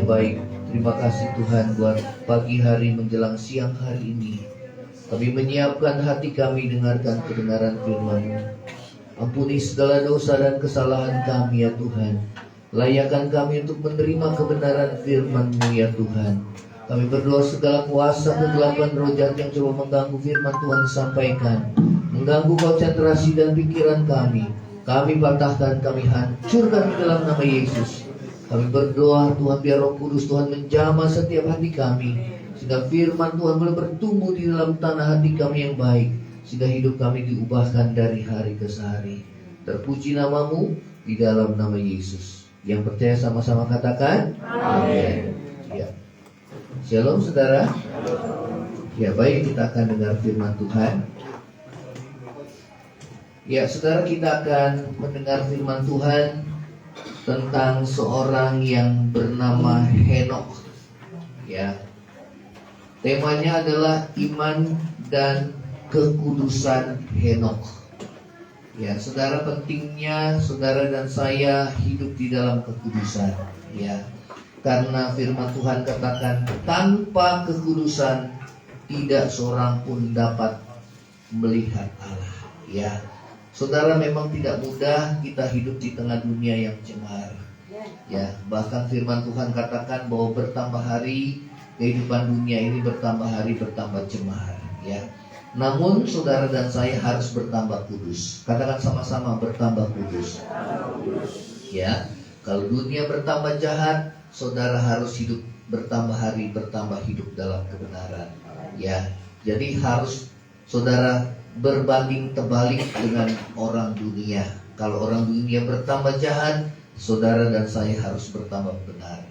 baik. Terima kasih Tuhan buat pagi hari menjelang siang hari ini. Kami menyiapkan hati kami dengarkan kebenaran firman-Mu. Ampuni segala dosa dan kesalahan kami ya Tuhan. Layakan kami untuk menerima kebenaran firman-Mu ya Tuhan. Kami berdoa segala kuasa kegelapan roh jahat yang coba mengganggu firman Tuhan disampaikan, mengganggu konsentrasi dan pikiran kami patahkan, kami hancurkan di dalam nama Yesus. Kami berdoa Tuhan biar Roh Kudus Tuhan menjamah setiap hati kami, sehingga firman Tuhan boleh bertumbuh di dalam tanah hati kami yang baik, sehingga hidup kami diubahkan dari hari ke hari. Terpuji nama-Mu di dalam nama Yesus. Yang percaya sama-sama katakan amin. Ya. Shalom saudara. Ya baik, kita akan dengar firman Tuhan. Ya saudara, kita akan mendengar firman Tuhan tentang seorang yang bernama Henokh. Ya, temanya adalah iman dan kekudusan Henokh. Ya saudara, pentingnya saudara dan saya hidup di dalam kekudusan. Ya, karena firman Tuhan katakan tanpa kekudusan tidak seorang pun dapat melihat Allah. Ya, saudara, memang tidak mudah kita hidup di tengah dunia yang cemar. Ya, bahkan firman Tuhan katakan bahwa bertambah hari kehidupan dunia ini bertambah hari bertambah cemar. Ya, namun saudara dan saya harus bertambah kudus. Katakan sama-sama, bertambah kudus. Ya, kalau dunia bertambah jahat, saudara harus hidup bertambah hari bertambah hidup dalam kebenaran. Ya, jadi harus saudara berbanding terbalik dengan orang dunia. Kalau orang dunia bertambah jahat, saudara dan saya harus bertambah benar.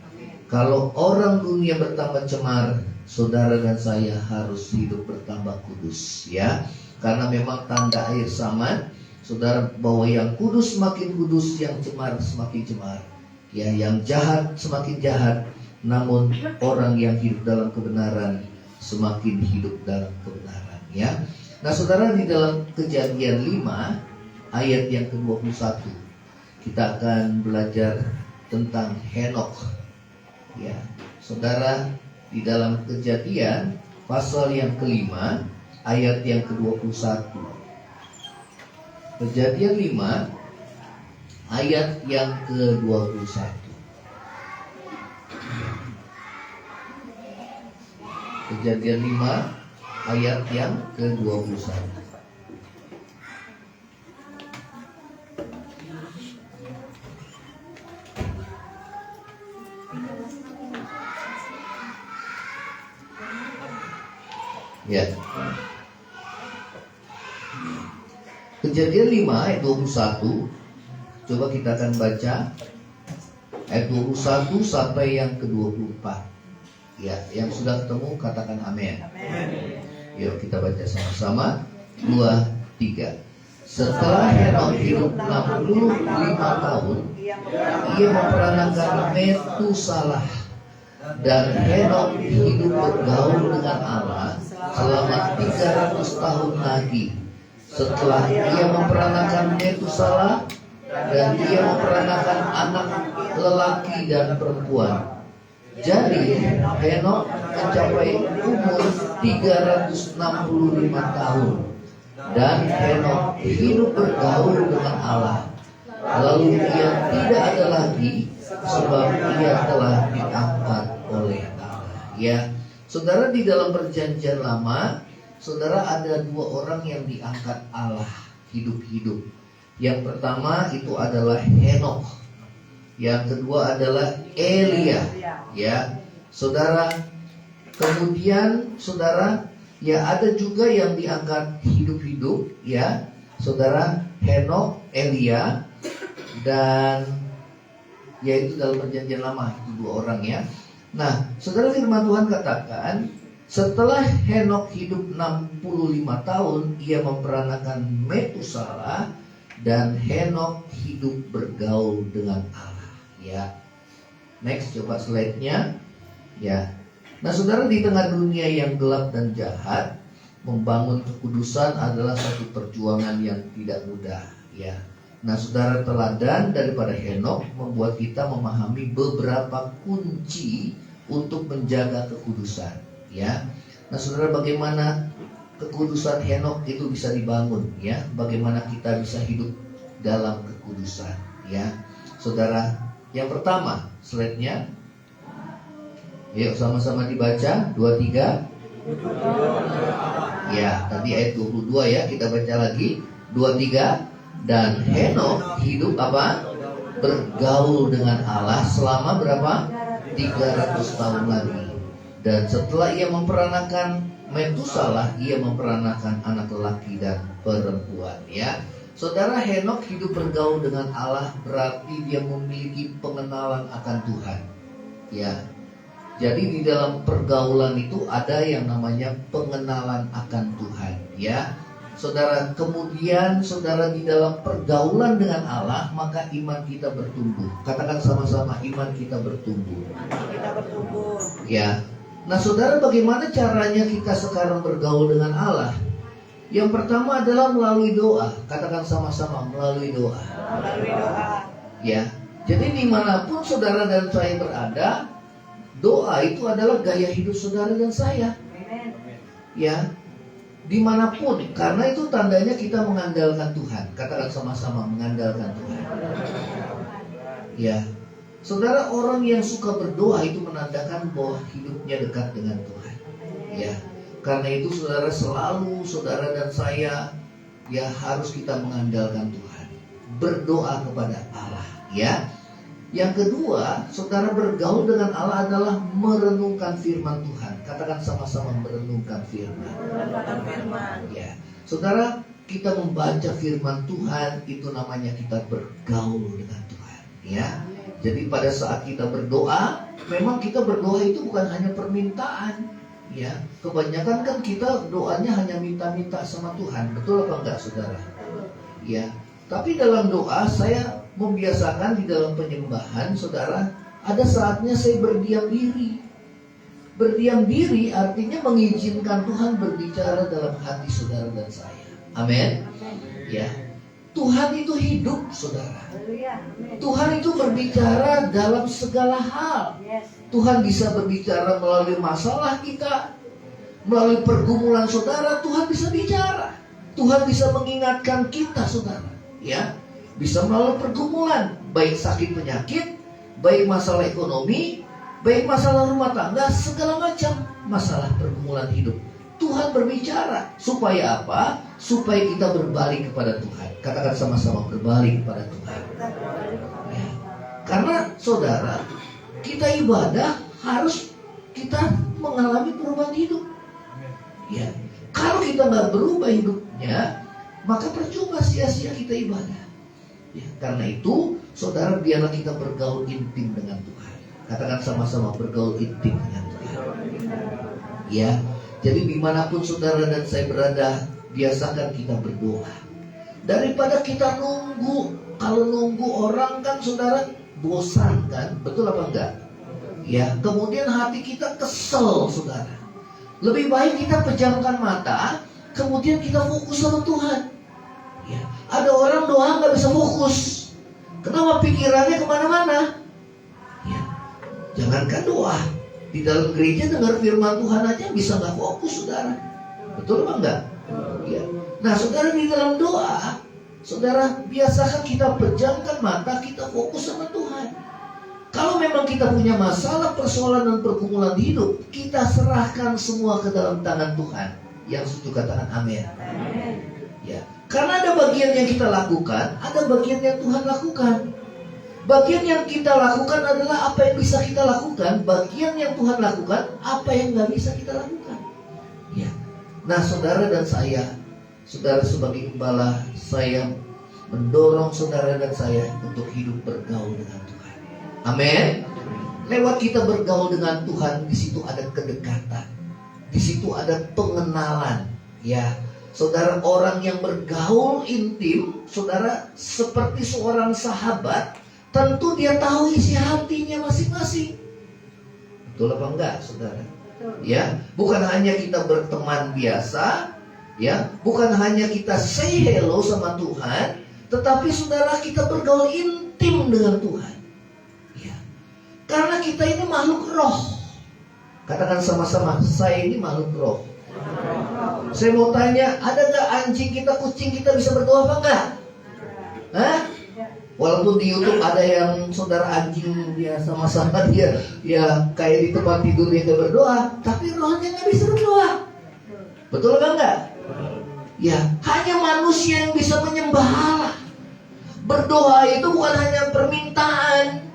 Kalau orang dunia bertambah cemar, saudara dan saya harus hidup bertambah kudus. Ya, karena memang tanda akhir zaman, saudara, bahwa yang kudus semakin kudus, yang cemar semakin cemar. Ya, yang jahat semakin jahat. Namun orang yang hidup dalam kebenaran semakin hidup dalam kebenaran. Ya. Nah saudara, di dalam Kejadian 5 ayat yang ke-21 kita akan belajar tentang Henokh. Ya, saudara, di dalam Kejadian pasal yang ke-5 ayat yang ke-21. Kejadian 5 ayat yang ke-21. Kejadian 5 ayat yang ke-21. Ya. Kejadian 5 ayat 21. Coba kita akan baca ayat 21 sampai yang ke-24. Ya, yang sudah ketemu katakan amin. Amin. Yuk kita baca sama-sama. 2, 3. Setelah Henokh hidup 65 tahun, ia memperanakan Metusalah. Dan Henokh hidup bergaul dengan Allah selama 300 tahun lagi. Setelah ia memperanakan Metusalah, dan ia memperanakan anak lelaki dan perempuan. Jadi Henokh mencapai umur 365 tahun. Dan Henokh hidup bergaul dengan Allah. Lalu ia tidak ada lagi, sebab ia telah diangkat oleh Allah. Ya, saudara, di dalam perjanjian lama, saudara, ada dua orang yang diangkat Allah hidup-hidup. Yang pertama itu adalah Henokh. Yang kedua adalah Elia. Ya, saudara. Kemudian saudara, ya ada juga yang diangkat hidup-hidup. Ya, saudara, Henokh, Elia, dan yaitu dalam perjanjian lama itu dua orang ya. Nah, saudara, firman Tuhan katakan setelah Henokh hidup 65 tahun, ia memperanakan Metusalah, dan Henokh hidup bergaul dengan Allah. Ya, next, coba slide-nya. Ya, nah saudara, di tengah dunia yang gelap dan jahat, membangun kekudusan adalah satu perjuangan yang tidak mudah. Ya, Nah, saudara, teladan daripada Henokh membuat kita memahami beberapa kunci untuk menjaga kekudusan, ya. Nah, saudara, bagaimana kekudusan Henokh itu bisa dibangun, ya? Bagaimana kita bisa hidup dalam kekudusan, ya, saudara. Yang pertama, slide-nya, yuk sama-sama dibaca, 23. Ya, tadi ayat 22 ya, kita baca lagi 23. Dan Henokh hidup apa? Bergaul dengan Allah selama berapa? 300 tahun lagi. Dan setelah ia memperanakan Metusalah, ia memperanakan anak lelaki dan perempuan, ya. Saudara, Henokh hidup bergaul dengan Allah berarti dia memiliki pengenalan akan Tuhan, ya. Jadi di dalam pergaulan itu ada yang namanya pengenalan akan Tuhan, ya. Saudara, kemudian saudara di dalam pergaulan dengan Allah, maka iman kita bertumbuh. Katakan sama-sama, iman kita bertumbuh. Kita bertumbuh. Ya. Nah, saudara, bagaimana caranya kita sekarang bergaul dengan Allah? Yang pertama adalah melalui doa. Katakan sama-sama, melalui doa. Melalui doa. Ya. Jadi dimanapun saudara dan saya berada, doa itu adalah gaya hidup saudara dan saya. Amen. Ya. Dimanapun, karena itu tandanya kita mengandalkan Tuhan. Katakan sama-sama, mengandalkan Tuhan. Ya, saudara, orang yang suka berdoa itu menandakan bahwa hidupnya dekat dengan Tuhan. Ya, karena itu saudara, selalu saudara dan saya ya harus kita mengandalkan Tuhan, berdoa kepada Allah. Ya. Yang kedua, saudara, bergaul dengan Allah adalah merenungkan firman Tuhan. Katakan sama-sama, merenungkan firman. Merenungkan firman. Ya, saudara, kita membaca firman Tuhan itu namanya kita bergaul dengan Tuhan, ya. Jadi pada saat kita berdoa, memang kita berdoa itu bukan hanya permintaan, ya. Kebanyakan kan kita doanya hanya minta-minta sama Tuhan, betul apa enggak, saudara? Ya. Tapi dalam doa saya membiasakan di dalam penyembahan, saudara, ada saatnya saya berdiam diri. Berdiam diri artinya mengizinkan Tuhan berbicara dalam hati saudara dan saya. Amin. Ya. Tuhan itu hidup, saudara. Tuhan itu berbicara dalam segala hal. Tuhan bisa berbicara melalui masalah kita, melalui pergumulan saudara. Tuhan bisa bicara. Tuhan bisa mengingatkan kita, saudara. Ya, bisa melalui pergumulan, baik sakit penyakit, baik masalah ekonomi, baik masalah rumah tangga, segala macam masalah pergumulan hidup. Tuhan berbicara supaya apa? Supaya kita berbalik kepada Tuhan. Katakan sama-sama, berbalik kepada Tuhan. Ya. Karena saudara, kita ibadah harus kita mengalami perubahan hidup. Ya, kalau kita nggak berubah hidupnya, maka percuma sia-sia kita ibadah. Ya, karena itu, saudara, biarlah kita bergaul intim dengan Tuhan. Katakan sama-sama, bergaul intim dengan Tuhan. Ya, jadi dimanapun saudara dan saya berada, biasakan kita berdoa. Daripada kita nunggu. Kalau nunggu orang kan saudara bosan kan, betul apa enggak? Ya, kemudian hati kita kesel, saudara. Lebih baik kita pejamkan mata, kemudian kita fokus sama Tuhan. Ya, ada orang doa nggak bisa fokus. Kenapa? Pikirannya kemana-mana. Ya, jangankan doa, di dalam gereja dengar firman Tuhan aja bisa nggak fokus, saudara. Betul apa enggak? Ya. Nah, saudara, di dalam doa, saudara, biasakan kita pejamkan mata, kita fokus sama Tuhan. Kalau memang kita punya masalah, persoalan dan pergumulan hidup, kita serahkan semua ke dalam tangan Tuhan. Yang setuju katakan amin. Ya. Karena ada bagian yang kita lakukan, ada bagian yang Tuhan lakukan. Bagian yang kita lakukan adalah apa yang bisa kita lakukan. Bagian yang Tuhan lakukan, apa yang gak bisa kita lakukan. Ya. Nah, saudara dan saya, saudara sebagai gembala, saya mendorong saudara dan saya untuk hidup bergaul dengan Tuhan. Amin. Lewat kita bergaul dengan Tuhan, di situ ada kedekatan, di situ ada pengenalan. Ya. Saudara, orang yang bergaul intim, saudara, seperti seorang sahabat, tentu dia tahu isi hatinya masing-masing. Betul apa enggak, saudara? Ya, bukan hanya kita berteman biasa, ya, bukan hanya kita say hello sama Tuhan, Tetapi saudara, kita bergaul intim dengan Tuhan. Ya. Karena kita ini makhluk roh. Katakan sama-sama, saya ini makhluk roh. Saya mau tanya, ada gak anjing kita, kucing kita bisa berdoa apa enggak? Hah? Walaupun di YouTube ada yang saudara anjing dia sama-sama dia ya kayak di tempat tidur dia gak berdoa, tapi rohnya gak bisa berdoa. Betul kan enggak? Ya, hanya manusia yang bisa menyembah Allah. Berdoa itu bukan hanya permintaan.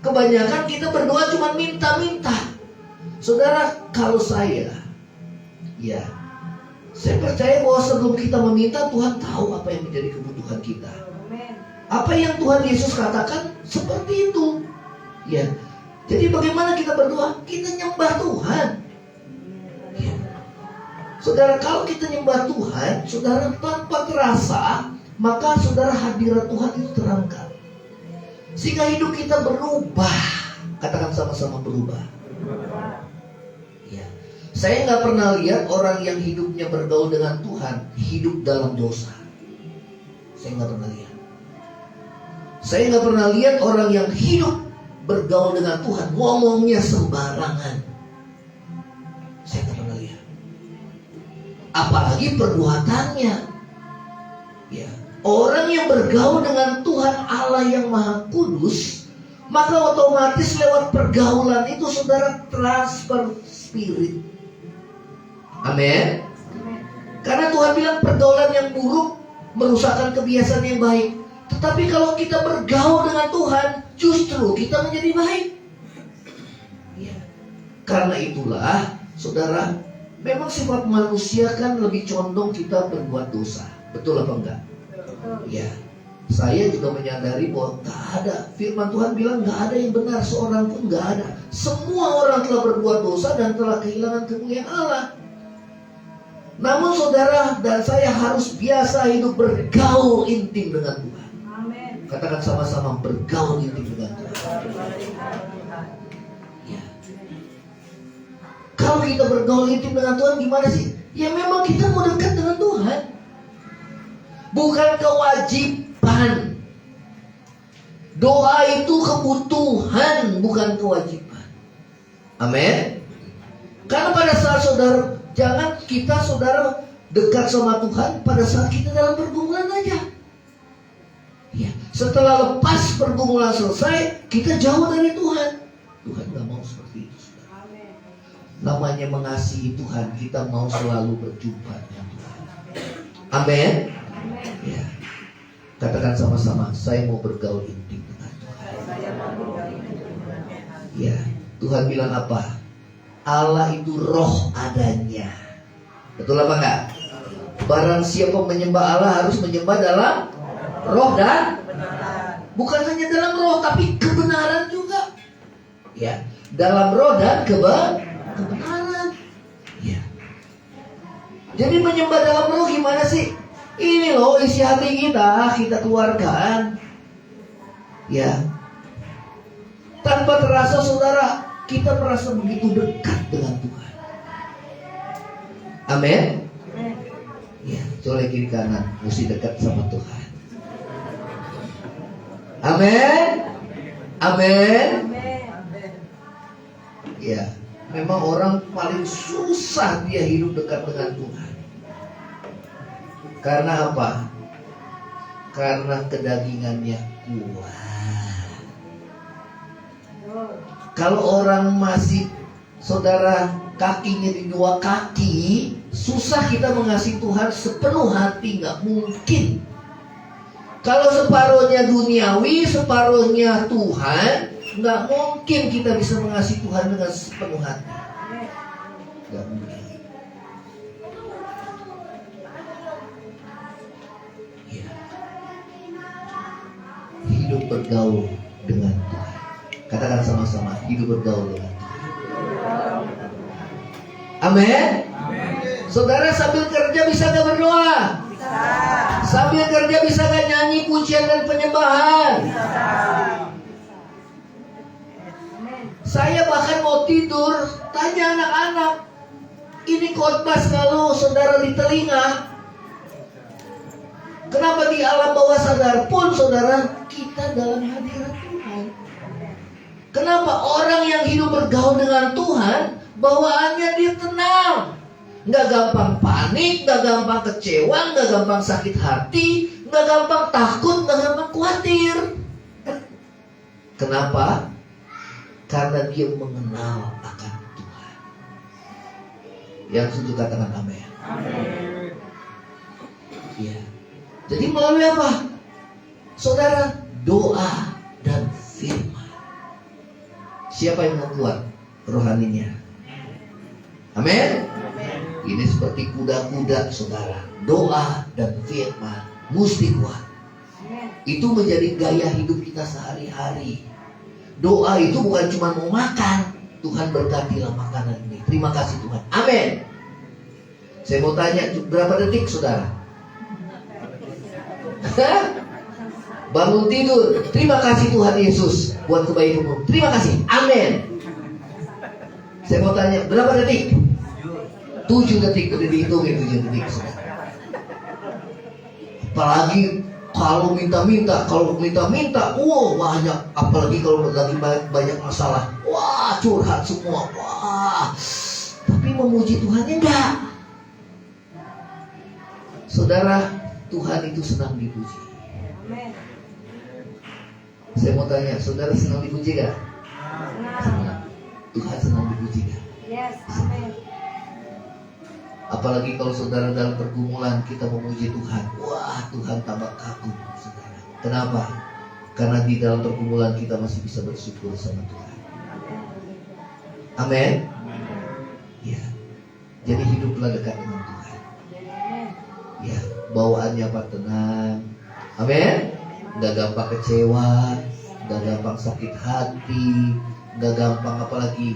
Kebanyakan kita berdoa cuma minta-minta. Saudara, kalau saya percaya bahwa sebelum kita meminta, Tuhan tahu apa yang menjadi kebutuhan kita. Apa yang Tuhan Yesus katakan seperti itu. Ya. Jadi bagaimana kita berdoa? Kita nyembah Tuhan. Ya. Saudara, kalau kita nyembah Tuhan, saudara tanpa terasa, maka saudara hadirat Tuhan itu terangkat. Sehingga hidup kita berubah. Katakan sama-sama berubah. Ya. Saya nggak pernah lihat orang yang hidupnya bergaul dengan Tuhan hidup dalam dosa. Saya nggak pernah lihat. Saya nggak pernah lihat orang yang hidup bergaul dengan Tuhan ngomongnya sembarangan. Saya nggak pernah lihat. Apalagi perbuatannya. Ya. Orang yang bergaul dengan Tuhan Allah yang Maha Kudus, maka otomatis lewat pergaulan itu saudara transfer spirit. Amin. Karena Tuhan bilang pergaulan yang buruk merusakkan kebiasaan yang baik. Tetapi kalau kita bergaul dengan Tuhan, justru kita menjadi baik. Ya. Karena itulah, saudara, memang sifat manusia kan lebih condong kita berbuat dosa. Betul apa enggak? Ya. Saya juga menyadari bahwa gak ada. Firman Tuhan bilang gak ada yang benar, seorang pun gak ada. Semua orang telah berbuat dosa dan telah kehilangan kemuliaan Allah. Namun saudara dan saya harus biasa hidup bergaul intim dengan Tuhan. Katakan sama-sama bergaul intim dengan Tuhan. Ya. Kalau kita bergaul intim dengan Tuhan gimana sih? Ya memang kita mau dekat dengan Tuhan. Bukan kewajiban. Doa itu kebutuhan, bukan kewajiban. Amin. Karena pada saat saudara, jangan kita saudara dekat sama Tuhan pada saat kita dalam pergumulan aja. Ya, setelah lepas pergumulan selesai, kita jauh dari Tuhan. Tuhan gak mau seperti itu. Amen. Namanya mengasihi Tuhan, kita mau selalu berjumpa dengan Tuhan. Amin. Ya. Katakan sama-sama, saya mau bergaul intim dengan Tuhan. Ya, Tuhan bilang apa? Allah itu roh adanya. Betul apa enggak? Barang siapa menyembah Allah harus menyembah dalam roh dan bukan hanya dalam roh tapi kebenaran juga. Ya, dalam roh dan kebenaran. Ya. Jadi menyembah dalam roh gimana sih? Ini loh isi hati kita keluarkan. Ya. Tanpa terasa saudara, kita merasa begitu dekat dengan Tuhan. Amin. Ya, colek kiri kanan, mesti dekat sama Tuhan. Amin. Amin. Ya, memang orang paling susah dia hidup dekat dengan Tuhan. Karena apa? Karena kedagingannya kuat. Kalau orang masih saudara kakinya di dua kaki, susah kita mengasihi Tuhan sepenuh hati, nggak mungkin. Kalau separuhnya duniawi, separuhnya Tuhan, nggak mungkin kita bisa mengasihi Tuhan dengan sepenuh hati. Nggak mungkin. Ya. Hidup bergaul dengan Tuhan. Katakan sama-sama, hidup bergaul dengan Tuhan. Amin. Saudara sambil kerja bisa gak berdoa? Bisa. Sambil kerja bisa gak nyanyi pujian dan penyembahan? Bisa. Saya bahkan mau tidur, tanya anak-anak, ini khotbah kalau saudara di telinga, Kenapa di alam bawah sadar pun saudara kita dalam hadirat Tuhan? Kenapa orang yang hidup bergaul dengan Tuhan bawaannya dia tenang, nggak gampang panik, nggak gampang kecewa, nggak gampang sakit hati, nggak gampang takut, nggak gampang khawatir. Kenapa? Karena dia mengenal akan Tuhan. Yang setuju katakan amin. Amin. Ya. Jadi melalui apa? Saudara, doa dan firman. Siapa yang membuat rohaninya? Amin. Ini seperti kuda-kuda saudara. Doa dan firman mesti kuat. Itu menjadi gaya hidup kita sehari-hari. Doa itu bukan cuma mau makan. Tuhan berkatilah makanan ini. Terima kasih Tuhan. Amin. Saya mau tanya berapa detik saudara? Bangun tidur. Terima kasih Tuhan Yesus buat kebaikanmu. Terima kasih. Amin. Saya mau tanya berapa detik? 7 detik. Udah dihitungin 7 detik saudara. Apalagi kalau minta-minta, wow banyak. Apalagi kalau lagi banyak masalah, wah curhat semua, wah. Tapi memuji Tuhannya enggak. Saudara, Tuhan itu senang dipuji. Saya mau tanya, saudara senang dipuji gak? Senang. Tuhan senang dipuji gak? Yes, amin. Apalagi kalau saudara dalam pergumulan kita memuji Tuhan, wah Tuhan tambah kagum saudara. Kenapa? Karena di dalam pergumulan kita masih bisa bersyukur sama Tuhan. Amin. Ya. Jadi hiduplah dekat dengan Tuhan. Ya, bawaannya apa? Tenang. Amin. Gak gampang kecewa, gak gampang sakit hati, gak gampang apalagi.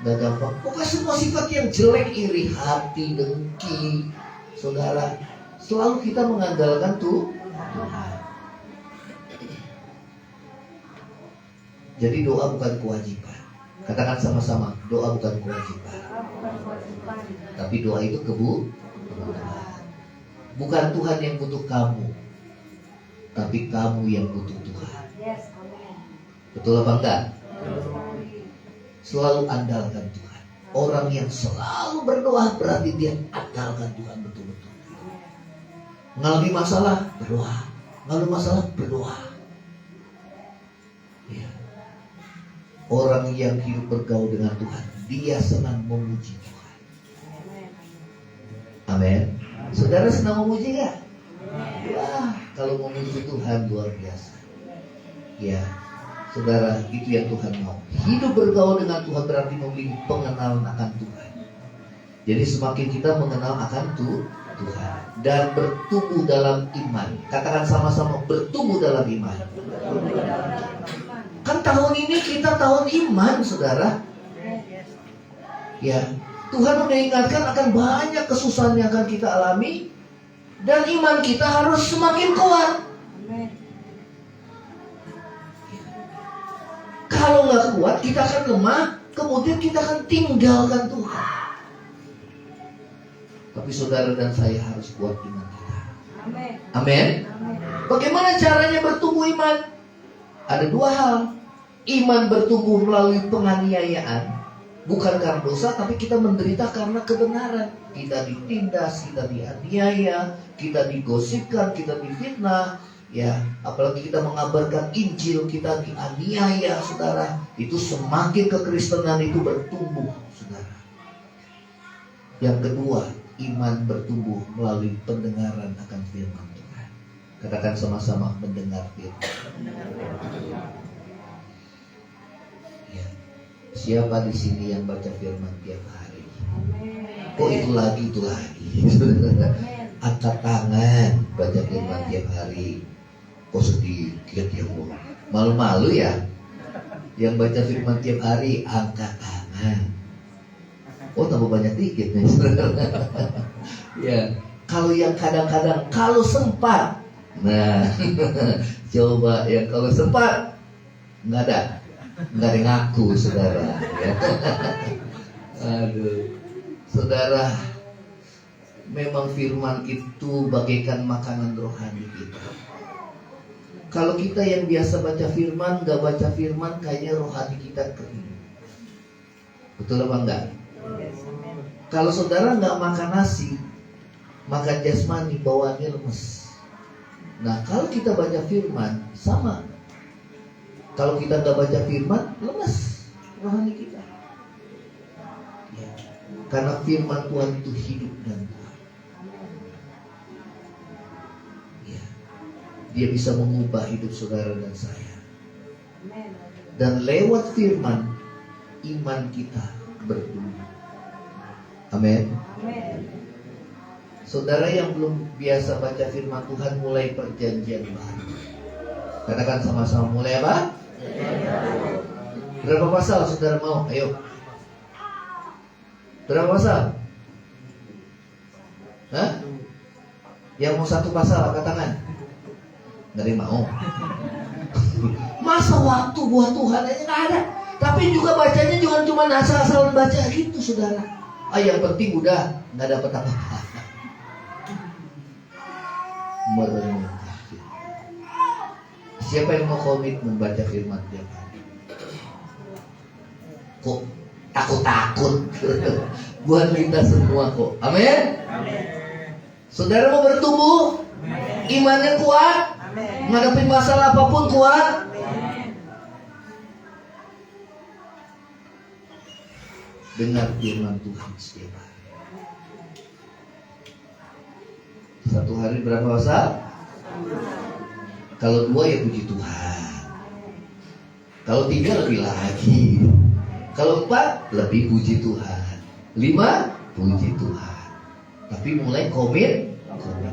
Gak gampang. Pokoknya semua sifat yang jelek, iri hati, dengki, saudara, selalu kita mengandalkan Tuhan. Jadi doa bukan kewajiban. Katakan sama-sama, doa bukan kewajiban. Tapi doa itu kebutuhan. Bukan Tuhan yang butuh kamu, tapi kamu yang butuh Tuhan. Betul apa enggak? Selalu andalkan Tuhan. Orang yang selalu berdoa berarti dia andalkan Tuhan betul-betul. Ngalami masalah, berdoa. Ngalami masalah, berdoa. Ya. Orang yang hidup bergaul dengan Tuhan, dia senang memuji Tuhan. Amin. Saudara senang memuji gak? Wah, kalau memuji Tuhan luar biasa. Ya. Saudara, itu yang Tuhan mau. Hidup bergaul dengan Tuhan berarti memiliki pengenalan akan Tuhan. Jadi semakin kita mengenal akan Tuhan dan bertumbuh dalam iman. Katakan sama-sama, bertumbuh dalam iman. Kan tahun ini kita tahun iman, saudara. Ya, Tuhan mengingatkan akan banyak kesusahan yang akan kita alami dan iman kita harus semakin kuat. Kalau nggak kuat, kita akan lemah, kemudian kita akan tinggalkan Tuhan. Tapi saudara dan saya harus kuat iman kita. Amin. Bagaimana caranya bertumbuh iman? Ada 2 hal. Iman bertumbuh melalui penganiayaan, bukan karena dosa, tapi kita menderita karena kebenaran. Kita ditindas, kita dianiaya, kita digosipkan, kita difitnah. Ya, apalagi kita mengabarkan Injil, kita dianiaya, saudara. Itu semakin kekristenan itu bertumbuh, saudara. Yang kedua, iman bertumbuh melalui pendengaran akan firman Tuhan. Katakan sama-sama, mendengar firman. Ya. Siapa di sini yang baca firman tiap hari? Oh, itu lagi. Angkat tangan, baca firman tiap hari. Oh sedikit ya Bu. Malu-malu ya. Yang baca firman tiap hari, angkat tangan. Oh tambah banyak dikit nih. Ya. Kalau yang kadang-kadang, kalau sempat. Nah, coba yang kalau sempat nggak ada yang ngaku, saudara. Ya. Aduh, saudara. memang firman itu bagaikan makanan rohani kita. Kalau kita yang biasa baca firman, gak baca firman, kayaknya rohani kita kering. Betul apa enggak? Kalau saudara gak makan nasi, makan jasmani, bawaannya lemes. Nah, kalau kita baca firman, sama. Kalau kita gak baca firman, lemes rohani kita. Ya. Karena firman Tuhan itu hidup dan kuat. Ya. Dia bisa mengubah hidup saudara dan saya. Dan lewat firman, iman kita bertumbuh. Amin. Saudara yang belum biasa baca firman Tuhan, mulai perjanjian baru. Katakan sama-sama, mulai apa? Berapa pasal saudara mau? Ayo. Berapa pasal? Hah? Yang mau satu pasal angkat tangan. Nggak ada yang mau. Masa waktu buat Tuhan aja nggak ada. Tapi juga bacanya jangan cuma asal-asalan baca gitu saudara. Yang penting udah nggak dapat apa-apa. Merenungkan. Siapa yang mau komit membaca firman tiap hari? Kok takut-takut? Buat kita semua kok. Amin. Saudara mau bertumbuh, imannya kuat, menghadapi masalah apapun kuat. Dengar firman Tuhan setiap hari. Satu hari berapa pasal? Kalau 2 ya puji Tuhan. Kalau 3 lebih lagi. Kalau 4 lebih puji Tuhan. 5 puji Tuhan. Tapi mulai komit. Ya.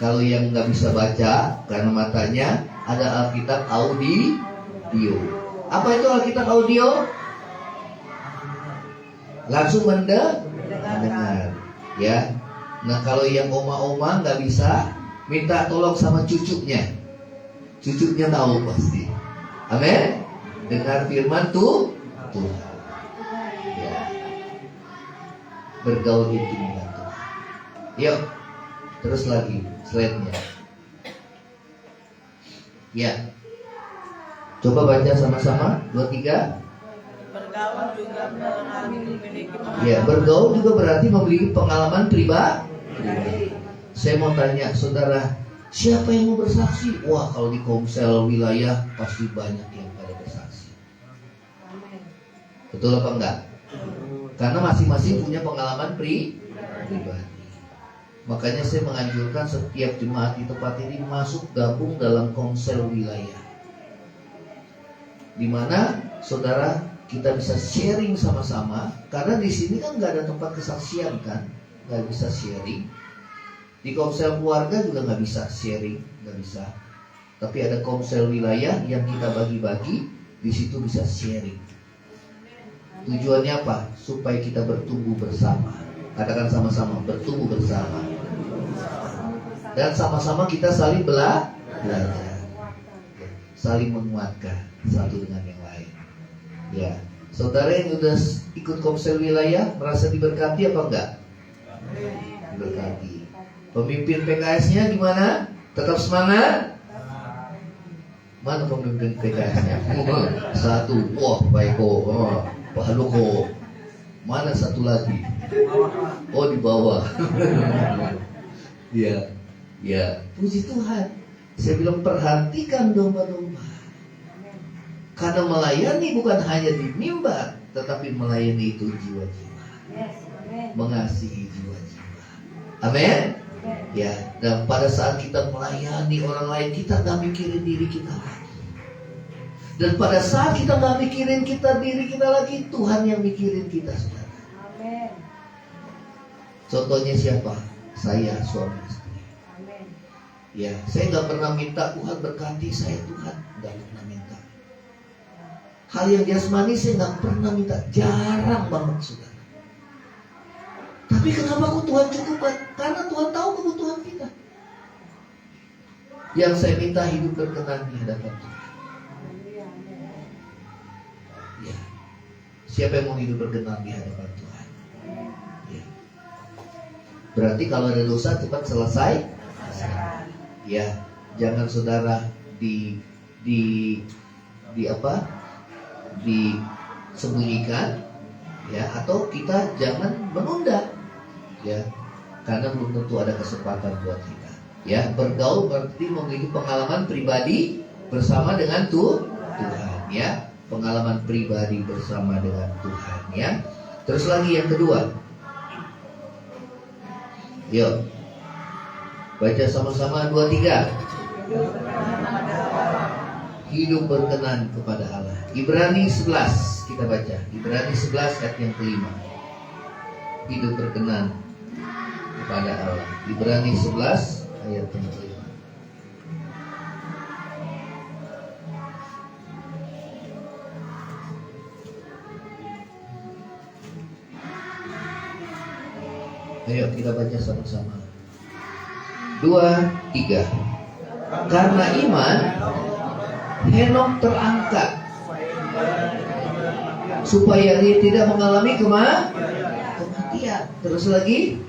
Kalau yang nggak bisa baca karena matanya, ada Alkitab audio. Apa itu Alkitab audio? Langsung mendengar. Ya. Nah kalau yang oma-oma nggak bisa, minta tolong sama cucunya. Cucunya tahu pasti. Amin. Dengar firman Tuhan. Ya. Bergaul intim dengan Tuhan. Yuk, terus lagi slide-nya. Ya. Coba baca sama-sama. 2, 3. Bergaul juga berarti memiliki pengalaman. Ya, bergaul juga berarti memiliki pengalaman pribadi. Saya mau tanya saudara, siapa yang mau bersaksi? Wah, kalau di komsel wilayah pasti banyak yang pada bersaksi. Betul apa enggak? Karena masing-masing punya pengalaman pribadi. Makanya saya menganjurkan setiap jemaat di tempat ini masuk gabung dalam komsel wilayah, di mana saudara kita bisa sharing sama-sama. Karena di sini kan nggak ada tempat kesaksian kan, nggak bisa sharing. Di komsel keluarga juga nggak bisa sharing, nggak bisa. Tapi ada komsel wilayah yang kita bagi-bagi, di situ bisa sharing. Tujuannya apa? Supaya kita bertumbuh bersama. Katakan sama-sama, bertumbuh bersama. Dan sama-sama kita saling belajar, saling menguatkan satu dengan yang lain. Ya, saudara yang udah ikut komsel wilayah merasa diberkati apa enggak? Diberkati. Pemimpin PKS-nya gimana? Tetap semangat? Mana pemimpin PKS-nya? Satu, wah Pak Eko, Pak Handoko. Mana satu lagi? Oh di bawah. Ya, ya. Puji Tuhan. Saya bilang perhatikan domba-domba. Karena melayani bukan hanya di mimbar, tetapi melayani itu jiwa-jiwa. Mengasihi jiwa-jiwa. Amin. Ya, dan pada saat kita melayani orang lain, kita gak mikirin diri kita lagi. Dan pada saat kita gak mikirin diri kita lagi, Tuhan yang mikirin kita, saudara. Amin. Contohnya siapa? Saya, suami istri. Amin. Ya, saya gak pernah minta Tuhan berkati saya, Tuhan gak pernah minta. Hal yang jasmani saya gak pernah minta, jarang banget, saudara. Tapi kenapa kok Tuhan cukupkan? Karena Tuhan tahu kebutuhan kita. Yang saya minta hidup berkenan di hadapan Tuhan. Ya. Siapa yang mau hidup berkenan di hadapan Tuhan? Ya. Berarti kalau ada dosa cepat selesai. Ya, jangan saudara di apa? Disembunyikan, ya, atau kita jangan menunda, ya, karena belum tentu ada kesempatan buat kita. Ya, bergaul berarti memiliki pengalaman pribadi bersama dengan Tuhan, ya, pengalaman pribadi bersama dengan Tuhan, ya. Terus lagi yang kedua, yuk baca sama-sama 2, 3. Hidup berkenan kepada Allah. Ibrani 11 kita baca. Ibrani 11 ayat yang kelima. Hidup berkenan kepada Allah. Ibrani 11 ayat yang kelima. Ayo kita baca sama-sama. 2, 3. Karena iman Henok terangkat supaya dia tidak mengalami kematian. Terus lagi,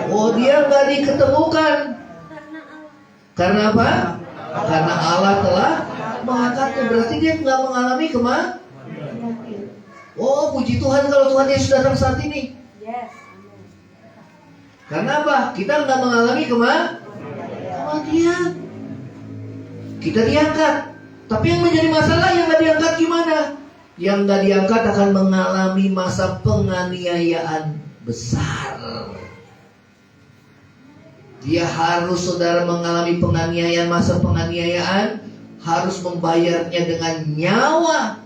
oh dia nggak diketemukan. Karena apa? Karena Allah telah mengangkatnya. Berarti dia nggak mengalami kematian. Oh puji Tuhan kalau Tuhan Yesus datang saat ini. Karena apa? Kita nggak mengalami kematian. Kita diangkat. Tapi yang menjadi masalah yang nggak diangkat gimana? Yang nggak diangkat akan mengalami masa penganiayaan besar. Dia harus, saudara, mengalami penganiayaan, masa penganiayaan, harus membayarnya dengan nyawa.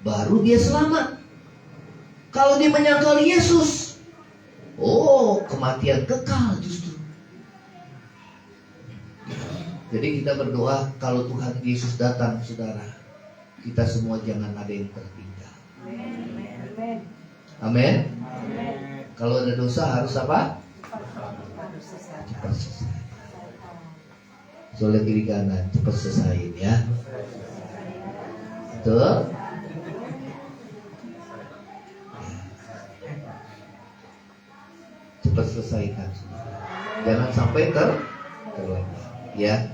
Baru dia selamat. Kalau dia menyangkal Yesus, oh kematian kekal justru. Jadi kita berdoa kalau Tuhan Yesus datang, saudara, kita semua jangan ada yang tertinggal. Amin. Kalau ada dosa harus apa? Cepat selesai. Soleh kiri kanan, cepat selesaiin ya. Betul? Cepat selesaikan. Jangan sampai terlambat. Ya.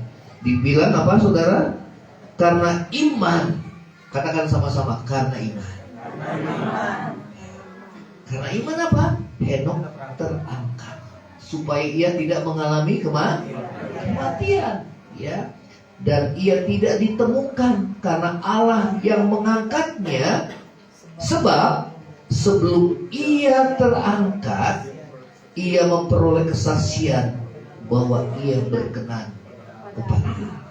Dibilang apa, saudara? Karena iman. Katakan sama-sama, karena iman. Karena iman apa? Henok terangkat supaya ia tidak mengalami kematian, ya. Dan ia tidak ditemukan karena Allah yang mengangkatnya. Sebab sebelum ia terangkat, ia memperoleh kesaksian bahwa ia berkenan kepada Allah.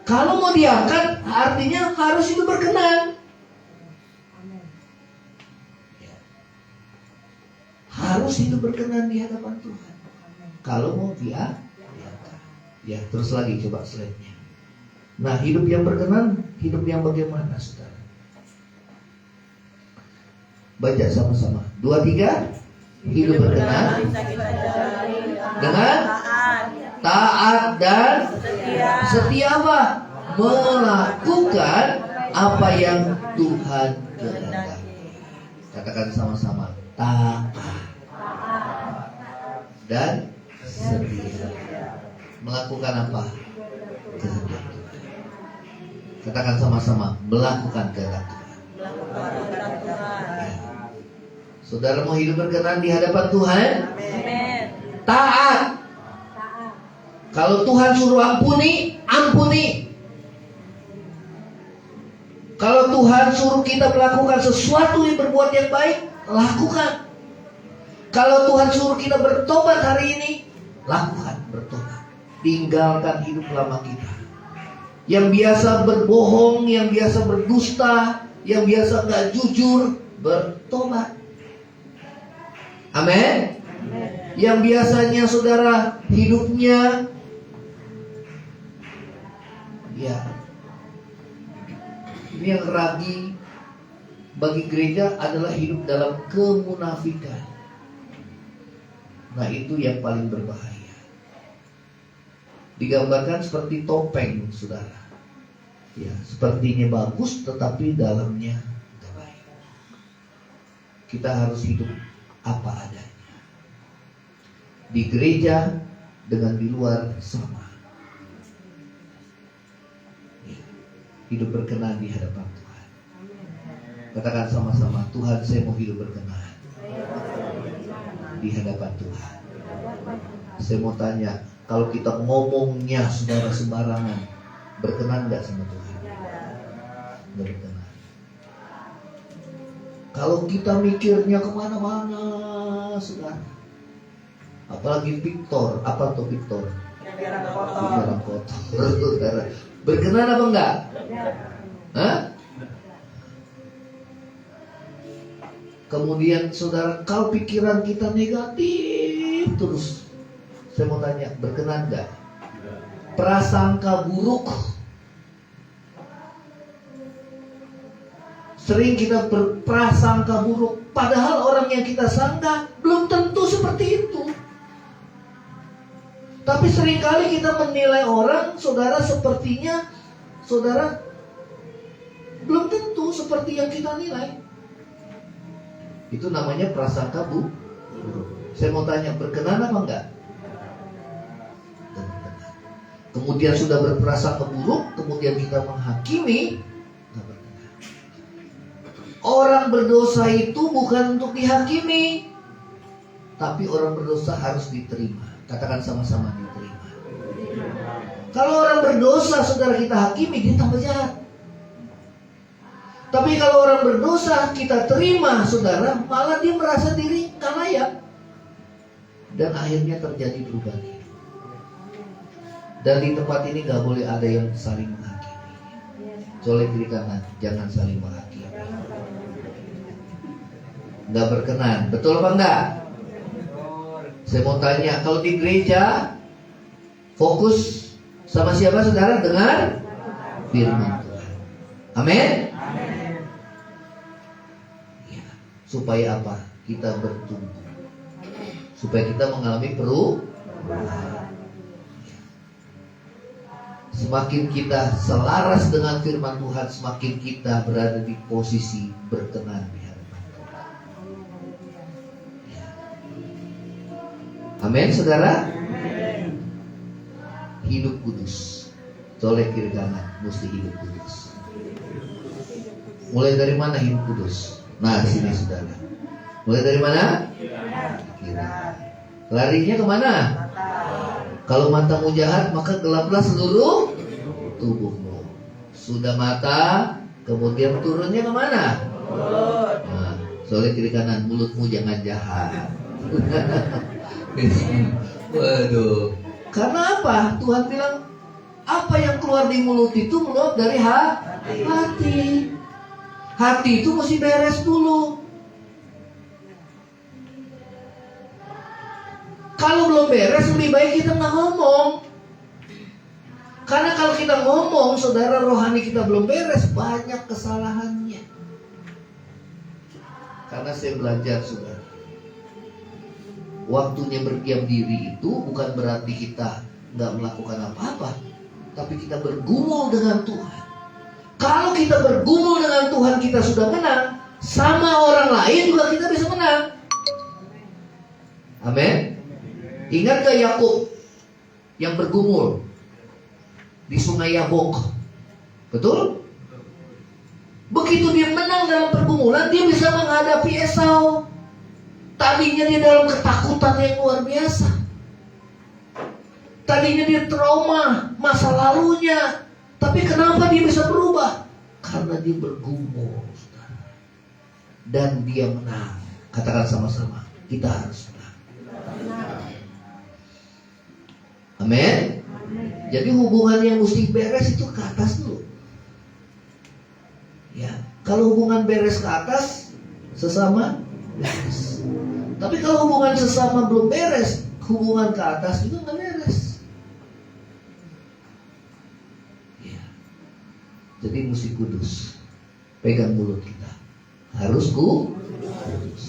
Kalau mau diangkat, artinya harus itu berkenan. Harus hidup berkenan di hadapan Tuhan. Kalau mau diangkat. Ya, terus lagi coba slide-nya. Nah, hidup yang berkenan, hidup yang bagaimana, saudara? Baca sama-sama. 2, 3. Hidup berkenan dengan taat dan setia apa? Melakukan apa yang Tuhan kehendaki. Katakan sama-sama, taat dan setia. Melakukan apa? Kehendak Tuhan. Katakan sama-sama, melakukan kehendak Tuhan. Ya. Saudara mau hidup berkenan di hadapan Tuhan? Taat. Kalau Tuhan suruh ampuni, ampuni. Kalau Tuhan suruh kita melakukan sesuatu yang berbuat yang baik, lakukan. Kalau Tuhan suruh kita bertobat hari ini, lakukan bertobat. Tinggalkan hidup lama kita. Yang biasa berbohong, yang biasa berdusta, yang biasa nggak jujur, bertobat. Amin. Yang biasanya saudara hidupnya, ya, ini yang ragi bagi gereja adalah hidup dalam kemunafikan. Nah, itu yang paling berbahaya. Digambarkan seperti topeng, saudara. Ya, sepertinya bagus tetapi dalamnya tidak baik. kita harus hidup apa adanya. Di gereja dengan di luar sama. Ya, hidup berkenan di hadapan Tuhan. Katakan sama-sama, Tuhan, saya mau hidup berkenan di hadapan Tuhan. Saya mau tanya, kalau kita ngomongnya saudara sembarangan, berkenan gak sama Tuhan? Berkenan. Kalau kita mikirnya kemana-mana, saudara, apalagi Victor, apa tuh Victor? Pikiran kotor, saudara. Berkenan apa enggak? Hah? Kemudian saudara, kalau pikiran kita negatif terus, saya mau tanya, berkenan enggak? Prasangka buruk. Sering kita berprasangka buruk, padahal orang yang kita sangka belum tentu seperti itu. Tapi seringkali kita menilai orang, saudara, sepertinya saudara belum tentu seperti yang kita nilai. Itu namanya prasangka buruk. Saya mau tanya, berkenan apa enggak? Berkenan. Kemudian sudah berprasangka buruk, kemudian kita menghakimi. Orang berdosa itu bukan untuk dihakimi, tapi orang berdosa harus diterima. Katakan sama-sama, diterima. Kalau orang berdosa saudara kita hakimi, dia tambah jahat. Tapi kalau orang berdosa kita terima saudara, malah dia merasa diri gak layak. Dan akhirnya terjadi perubahan hidup. Dan di tempat ini gak boleh ada yang saling menghakimi. Colek kiri kanan, jangan saling menghakimi. Nggak berkenan, betul apa enggak? Saya mau tanya, kalau di gereja fokus sama siapa saudara? Dengar firman Tuhan. Amin. Ya, supaya apa? Kita bertumbuh, supaya kita mengalami perubahan. Semakin kita selaras dengan firman Tuhan, semakin kita berada di posisi berkenan. Amin, saudara. Hidup kudus. Colek kiri kanan, mesti hidup kudus. Mulai dari mana hidup kudus? Nah, di sini saudara. Mulai dari mana? Kiri. Larinya kemana? Kalau matamu jahat, maka gelaplah seluruh tubuhmu. Sudah mata, kemudian turunnya kemana? Nah, colek kiri kanan, mulutmu jangan jahat. Waduh. Karena apa? Tuhan bilang, apa yang keluar di mulut itu meluap dari hati. Hati itu mesti beres dulu. Kalau belum beres, lebih baik kita nggak ngomong. Karena kalau kita ngomong, saudara, rohani kita belum beres, banyak kesalahannya. Karena saya belajar, saudara, waktunya berdiam diri itu bukan berarti kita nggak melakukan apa-apa, tapi kita bergumul dengan Tuhan. Kalau kita bergumul dengan Tuhan, kita sudah menang. Sama orang lain juga kita bisa menang. Amin. Ingat gak Yakub yang bergumul di sungai Yabok? Betul? Begitu dia menang dalam pergumulan, dia bisa menghadapi Esau. Tadinya dia dalam ketakutan yang luar biasa. Tadinya dia trauma masa lalunya. Tapi kenapa dia bisa berubah? Karena dia bergumul, saudara. Dan dia menang. Katakan sama-sama, kita harus menang. Amin. Jadi hubungan yang mesti beres itu ke atas dulu. Ya, kalau hubungan beres ke atas, sesama beres. Tapi kalau hubungan sesama belum beres, hubungan ke atas juga nggak beres. Ya. Jadi mesti kudus. Pegang mulut kita. Harus kudus.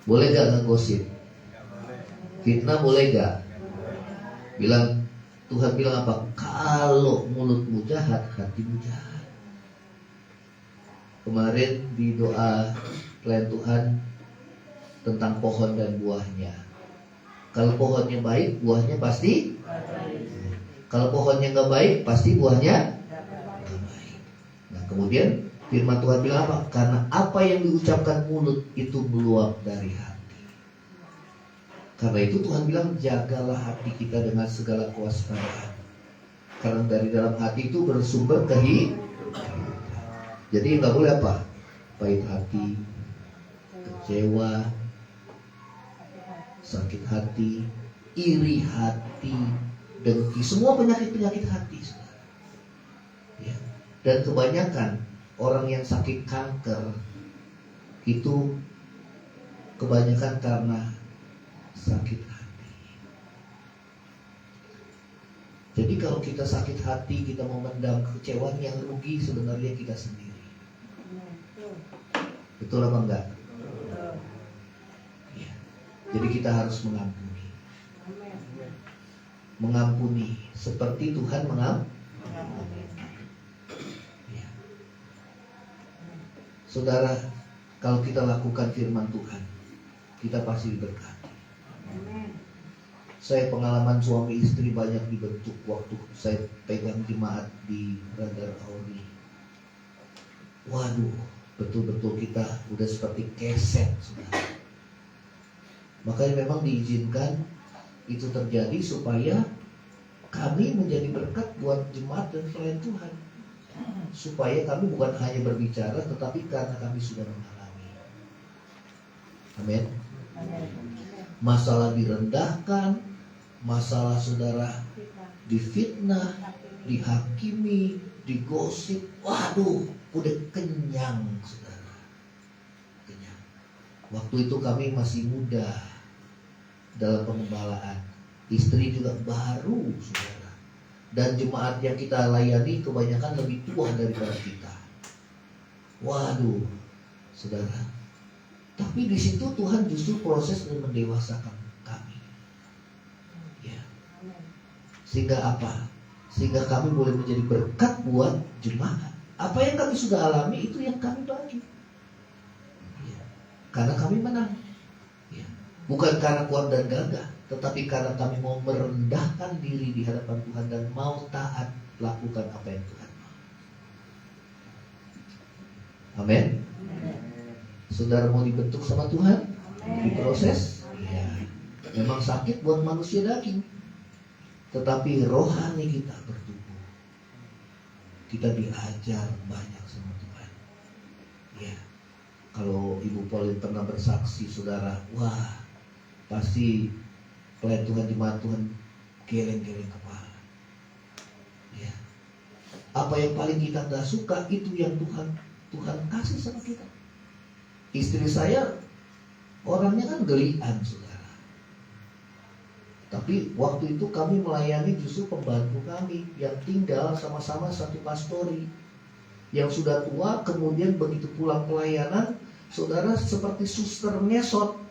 Boleh gak ngegosip? Fitnah boleh gak? Tuhan bilang apa? Kalau mulutmu jahat, hatimu jahat. Kemarin di doa pelayan Tuhan tentang pohon dan buahnya. Kalau pohonnya baik, buahnya pasti. Kalau pohonnya nggak baik, pasti buahnya nggak baik. Nah, kemudian firman Tuhan bilang apa? Karena apa yang diucapkan mulut itu meluap dari hati. Karena itu Tuhan bilang, jagalah hati kita dengan segala kewaspadaan. Karena dari dalam hati itu bersumber kehidupan. Jadi nggak boleh apa? Pahit hati, kecewa, sakit hati, iri hati, dengki, semua penyakit-penyakit hati. Ya. Dan kebanyakan orang yang sakit kanker itu kebanyakan karena sakit hati. Jadi kalau kita sakit hati, kita memendam kekecewaan, yang rugi sebenarnya kita sendiri. Betul apa enggak? Ya. Jadi kita harus mengampuni. Mengampuni seperti Tuhan mengampuni. Ya. Saudara, kalau kita lakukan firman Tuhan, kita pasti diberkati. Saya pengalaman suami istri banyak dibentuk waktu saya pegang jemaat di Radar Audi. Waduh, betul-betul kita udah seperti keset, saudara. Makanya memang diizinkan itu terjadi supaya kami menjadi berkat buat jemaat dan pelayan Tuhan. Supaya kami bukan hanya berbicara, tetapi karena kami sudah mengalami. Amin. Masalah direndahkan, masalah saudara difitnah, dihakimi, digosip. Waduh, udah kenyang, saudara. Kenyang. Waktu itu kami masih muda dalam pengembalaan. Istri juga baru, saudara. Dan jemaat yang kita layani kebanyakan lebih tua daripada kita. Waduh, saudara. Tapi di situ Tuhan justru proses dan mendewasakan kami. Ya. Sehingga apa? Sehingga kami boleh menjadi berkat buat jemaat. Apa yang kami sudah alami itu yang kami bagi. Ya. Karena kami menang. Ya. Bukan karena kuat dan gagah, tetapi karena kami mau merendahkan diri di hadapan Tuhan dan mau taat lakukan apa yang Tuhan mau. Amin. Saudara mau dibentuk sama Tuhan, diproses. Ya. Memang sakit buat manusia daging, tetapi rohani kita bertumbuh. Kita diajar banyak sama Tuhan. Ya. Kalau Ibu Pauline pernah bersaksi, saudara, wah, pasti pelayan Tuhan jemaat Tuhan geleng-geleng kepala. Ya. Apa yang paling kita gak suka itu yang Tuhan kasih sama kita. Istri saya orangnya kan gelian, saudara. Tapi waktu itu kami melayani justru pembantu kami yang tinggal sama-sama satu pastori, yang sudah tua. Kemudian begitu pulang pelayanan, saudara, seperti suster ngesot.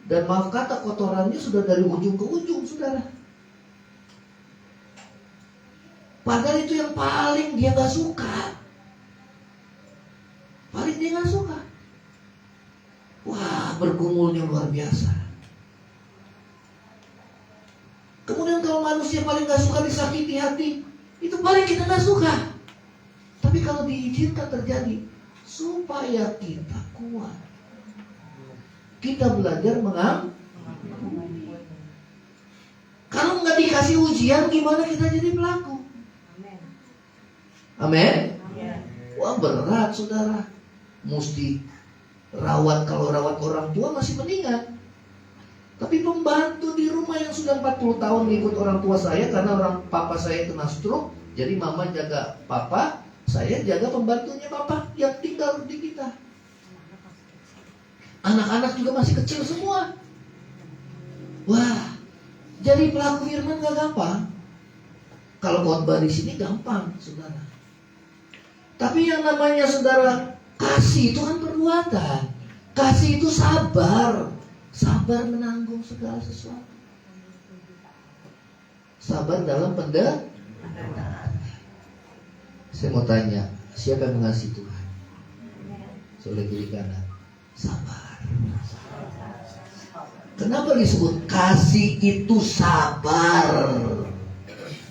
Dan maaf kata, kotorannya sudah dari ujung ke ujung, saudara. Padahal itu yang paling dia gak suka. Paling dia gak suka. Wah, bergumulnya luar biasa. Kemudian kalau manusia paling gak suka disakiti hati, itu paling kita gak suka. Tapi kalau diizinkan terjadi, supaya kita kuat, kita belajar mengampuni. Kalau nggak dikasih ujian, gimana kita jadi pelaku? Amin. Wah, berat, saudara. Mesti rawat. Kalau rawat orang tua masih mendingan. Tapi pembantu di rumah yang sudah 40 tahun ngikut orang tua saya, karena orang papa saya kena stroke, jadi mama jaga papa, saya jaga pembantunya papa yang tinggal di kita. Anak-anak juga masih kecil semua. Wah, jadi pelaku firman gak gampang. Kalau khotbah di sini gampang, saudara. Tapi yang namanya, saudara, kasih itu kan perbuatan. Kasih itu sabar. Sabar menanggung segala sesuatu. Sabar dalam penderitaan. Saya mau tanya, siapa yang mengasihi Tuhan? Soleh kiri kanan. sabar. Kenapa disebut kasih itu sabar?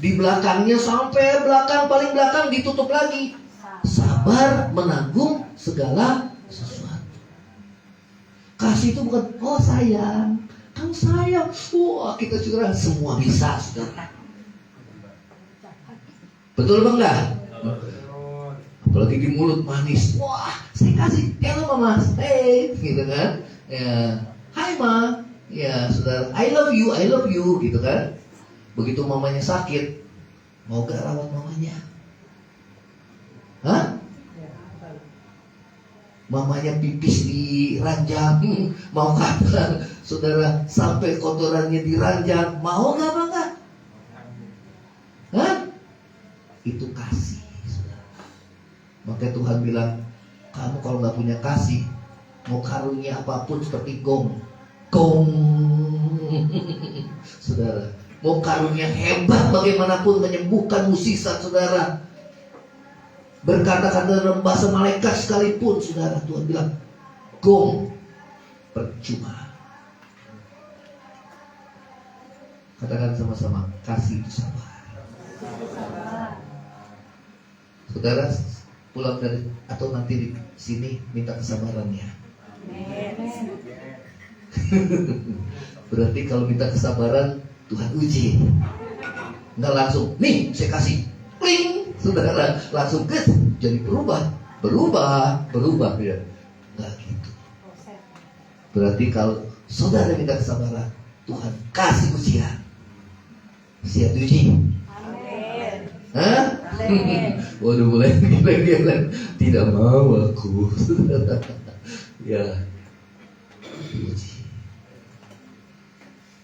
Di belakangnya sampai belakang, paling belakang ditutup lagi. Sabar menanggung segala sesuatu. Kasih itu bukan, oh sayang, kamu sayang, wah kita curah, semua bisa, saudara. Betul bang enggak? Apalagi di mulut manis, wah saya kasih, hello mama, hey, gitu kan? Ya, hai ma, ya saudara, I love you, gitu kan? Begitu mamanya sakit, mau gak rawat mamanya? Hah? Mamanya pipis di ranjang, mau kata saudara sampai kotorannya di ranjang, mau gak bang? Hah? Itu kasih. Makanya Tuhan bilang, kamu kalau nggak punya kasih, mau karunia apapun seperti gong, saudara, mau karunia hebat bagaimanapun menyembuhkan musisat, saudara, berkata-kata dalam bahasa malaikat sekalipun, saudara, Tuhan bilang, gong, percuma. Katakan sama-sama, kasih itu sabar. Saudara, pulang dari atau nanti di sini minta kesabaran ya. Berarti kalau minta kesabaran Tuhan uji. Nggak langsung, nih saya kasih, pling, saudara langsung jadi berubah ya. Nggak gitu. Berarti kalau saudara minta kesabaran, Tuhan kasih ujian. Siap diuji? Hah? Waduh mulai gila-gila. Tidak mau aku. Ya.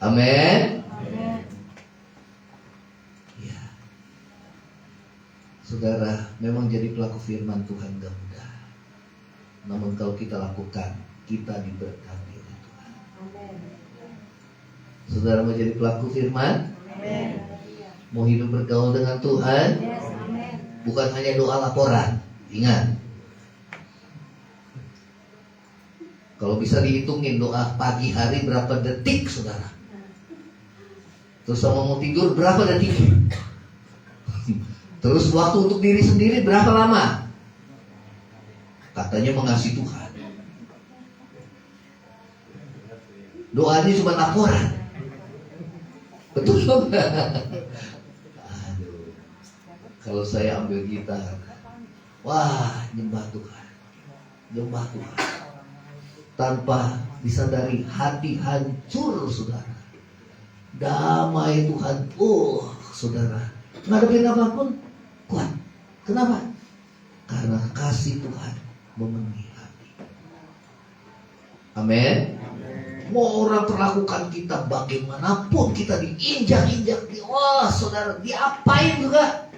Amin. Ya. Saudara, memang jadi pelaku firman Tuhan gak mudah. Namun kalau kita lakukan, kita diberkati oleh Tuhan. Saudara mau jadi pelaku firman? Mau hidup bergaul dengan Tuhan? Bukan hanya doa laporan. Ingat, kalau bisa dihitungin doa pagi hari berapa detik, saudara. Terus sama mau tidur berapa detik. Terus waktu untuk diri sendiri berapa lama. Katanya mengasihi Tuhan. Doanya cuma laporan. Betul enggak? Kalau saya ambil gitar, wah nyembah Tuhan, tanpa disadari hati hancur, saudara. Damai Tuhan, saudara, ngadepin apapun kuat. Kenapa? Karena kasih Tuhan memenuhi hati. Amin. Mau orang perlakukan kita bagaimanapun, kita diinjak-injak, saudara, diapain juga.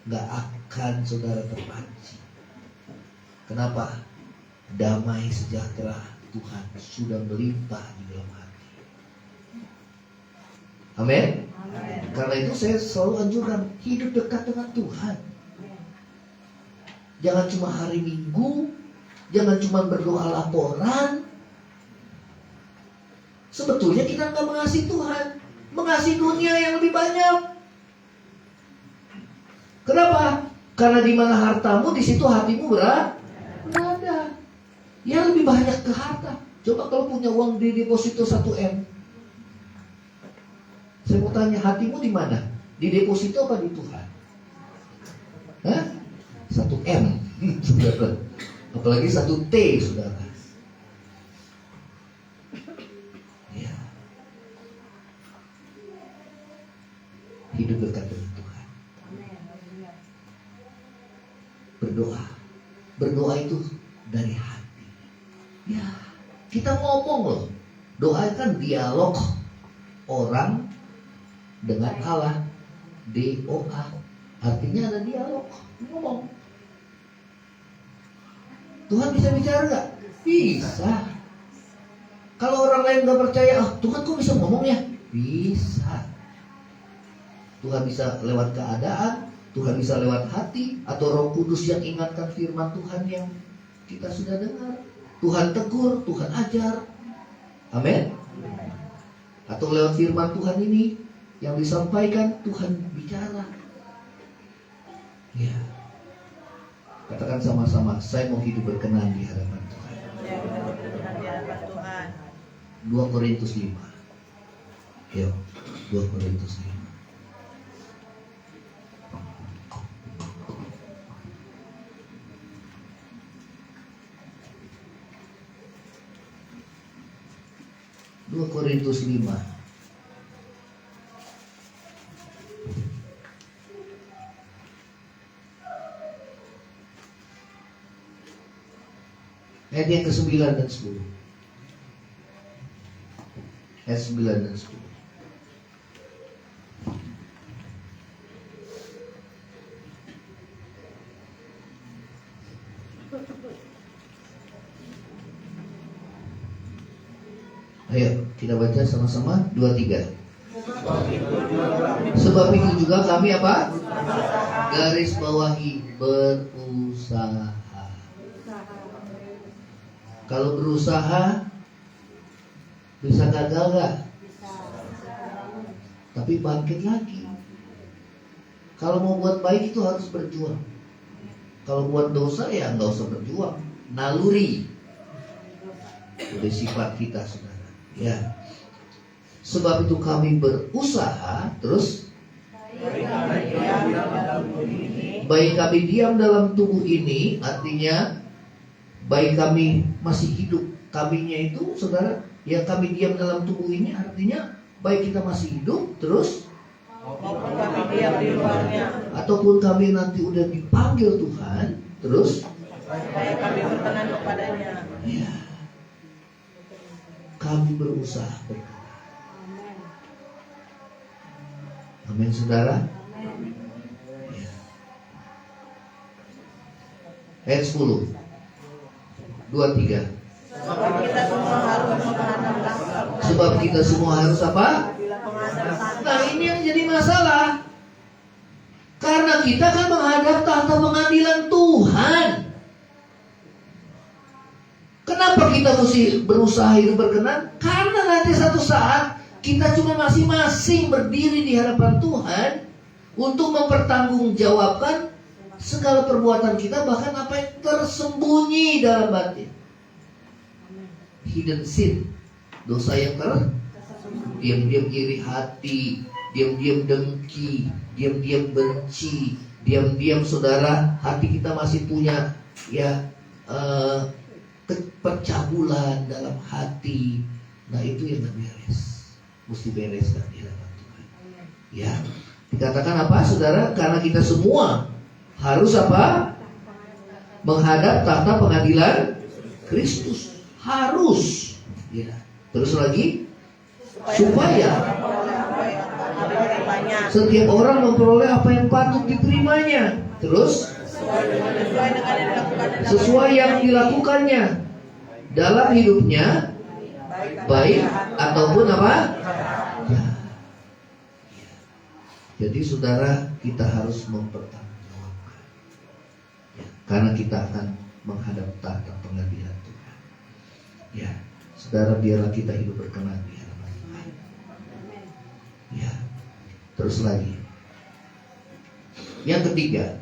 Gak akan saudara terpancing. Kenapa? Damai sejahtera Tuhan sudah melimpah di dalam hati. Amin. Karena itu saya selalu anjurkan hidup dekat dengan Tuhan. Jangan cuma hari Minggu, jangan cuma berdoa laporan. Sebetulnya kita nggak mengasihi Tuhan, mengasihi dunia yang lebih banyak. Kenapa? Karena di mana hartamu, di situ hatimu berada. Ya lebih banyak ke harta. Coba kalau punya uang di deposito 1M. Saya mau tanya, hatimu di mana? Di deposito apa di Tuhan? Hah? 1M, saudara. Apalagi 1T, saudara. Ya. Hidup dekat dengan Tuhan. Berdoa itu dari hati. Ya, kita ngomong loh. Doa kan dialog orang dengan Allah. DOA. Artinya ada dialog, ngomong. Tuhan bisa bicara nggak? Bisa. Kalau orang lain nggak percaya, Tuhan kok bisa ngomong ya? Bisa. Tuhan bisa lewat keadaan, Tuhan bisa lewat hati, atau Roh Kudus yang ingatkan firman Tuhan yang kita sudah dengar. Tuhan tegur, Tuhan ajar. Amin. Atau lewat firman Tuhan ini yang disampaikan, Tuhan bicara. Ya. Katakan sama-sama, saya mau hidup berkenan di hadapan Tuhan. 2 Korintus 5. Yuk, 2 Korintus 5. Dua Korintus 5. Ayat yang ke-9 dan 10. Ayat 9 dan 10. Ayo kita baca sama-sama 2-3. Sebab itu juga kami apa? Garis bawahi berusaha. Kalau berusaha bisa gagal gak? Tapi bangkit lagi. Kalau mau buat baik itu harus berjuang. Kalau buat dosa ya nggak usah berjuang. Naluri. Udah sifat kita saudara. Ya. Sebab itu kami berusaha. Terus baik kami diam dalam tubuh ini, artinya baik kami masih hidup. Kaminya itu saudara, ya kami diam dalam tubuh ini artinya baik kita masih hidup, terus maupun kami diam di luarnya, ataupun kami nanti udah dipanggil Tuhan, terus supaya kami berkenan kepadanya. Ya, kami berusaha berkenan. Amin saudara. Ya. Ayat 10 2-3. Sebab kita semua harus apa? Nah ini yang jadi masalah. Karena kita kan menghadap tahta pengadilan Tuhan. Kenapa kita mesti berusaha hidup berkenan? Karena nanti satu saat kita cuma masing-masing berdiri di hadapan Tuhan untuk mempertanggungjawabkan segala perbuatan kita, bahkan apa yang tersembunyi dalam batin. Hidden sin, dosa yang diam-diam iri hati, diam-diam dengki, diam-diam benci, diam-diam saudara hati kita masih punya ya percabulan dalam hati. Nah itu yang gak beres, mesti bereskan di hadapan Tuhan. Ya, dikatakan apa saudara? Karena kita semua harus apa? Menghadap tahta pengadilan Kristus. Harus. Ya. Terus lagi supaya setiap orang memperoleh apa yang patut diterimanya. Terus sesuai yang dilakukannya dalam hidupnya, baik ataupun apa? Ya. Jadi saudara, kita harus mempertanggungjawabkan. Ya. Karena kita akan menghadap tahta pengadilan Tuhan. Ya, saudara, biarlah kita hidup berkenan di hadapan Tuhan. Ya, terus lagi. Yang ketiga,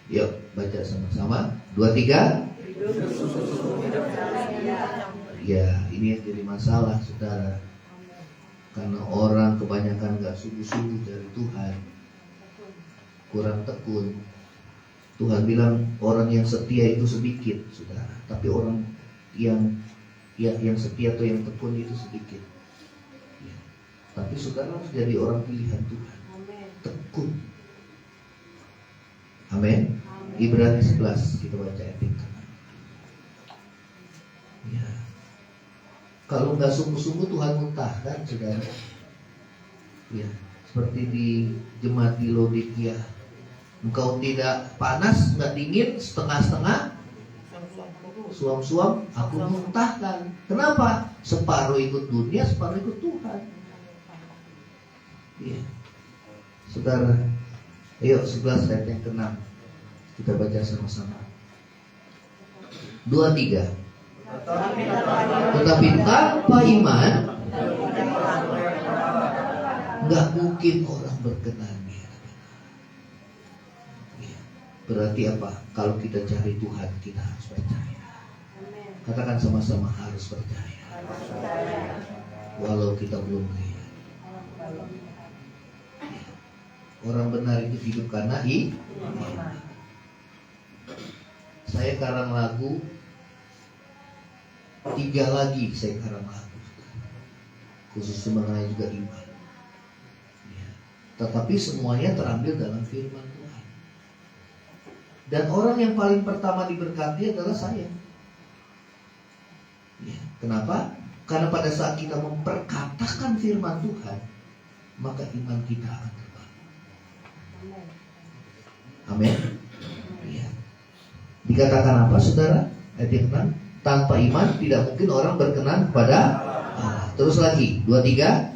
yuk baca sama-sama 2-3. Ya, ini yang jadi masalah saudara. Karena orang kebanyakan gak sungguh-sungguh dari Tuhan, kurang tekun. Tuhan bilang orang yang setia itu sedikit, saudara. Tapi orang yang setia atau yang tekun itu sedikit. Ya. Tapi saudara harus jadi orang pilihan Tuhan. Tekun. Amin. Ibrani 11 kita baca ayat yang ke-6. Ya. Kalau nggak sungguh-sungguh Tuhan muntahkan, saudara. Ya, seperti di jemaat di Laodikia. Engkau tidak panas, nggak dingin, setengah-setengah, suam-suam, aku muntahkan. Kenapa? Separuh ikut dunia, separuh ikut Tuhan. Ya. Saudara, ayo 11 ayat yang ke-6 kita baca sama-sama. 2, 3. Tetapi tanpa iman nggak mungkin orang berkenan. Ya. Berarti apa? Kalau kita cari Tuhan, kita harus percaya. Katakan sama-sama, harus percaya. Walau kita belum lihat. Ya. Orang benar itu hidup karena iman. Saya karang lagu 3 lagi, saya karang lagu khusus mengenai juga iman ya. Tetapi semuanya terambil dalam firman Tuhan. Dan orang yang paling pertama diberkati adalah saya ya. Kenapa? Karena pada saat kita memperkatakan firman Tuhan, maka iman kita akan terbangun. Amin ya. Dikatakan apa saudara? Ayat yang 6, tanpa iman tidak mungkin orang berkenan kepada Allah. Terus lagi 2, 3.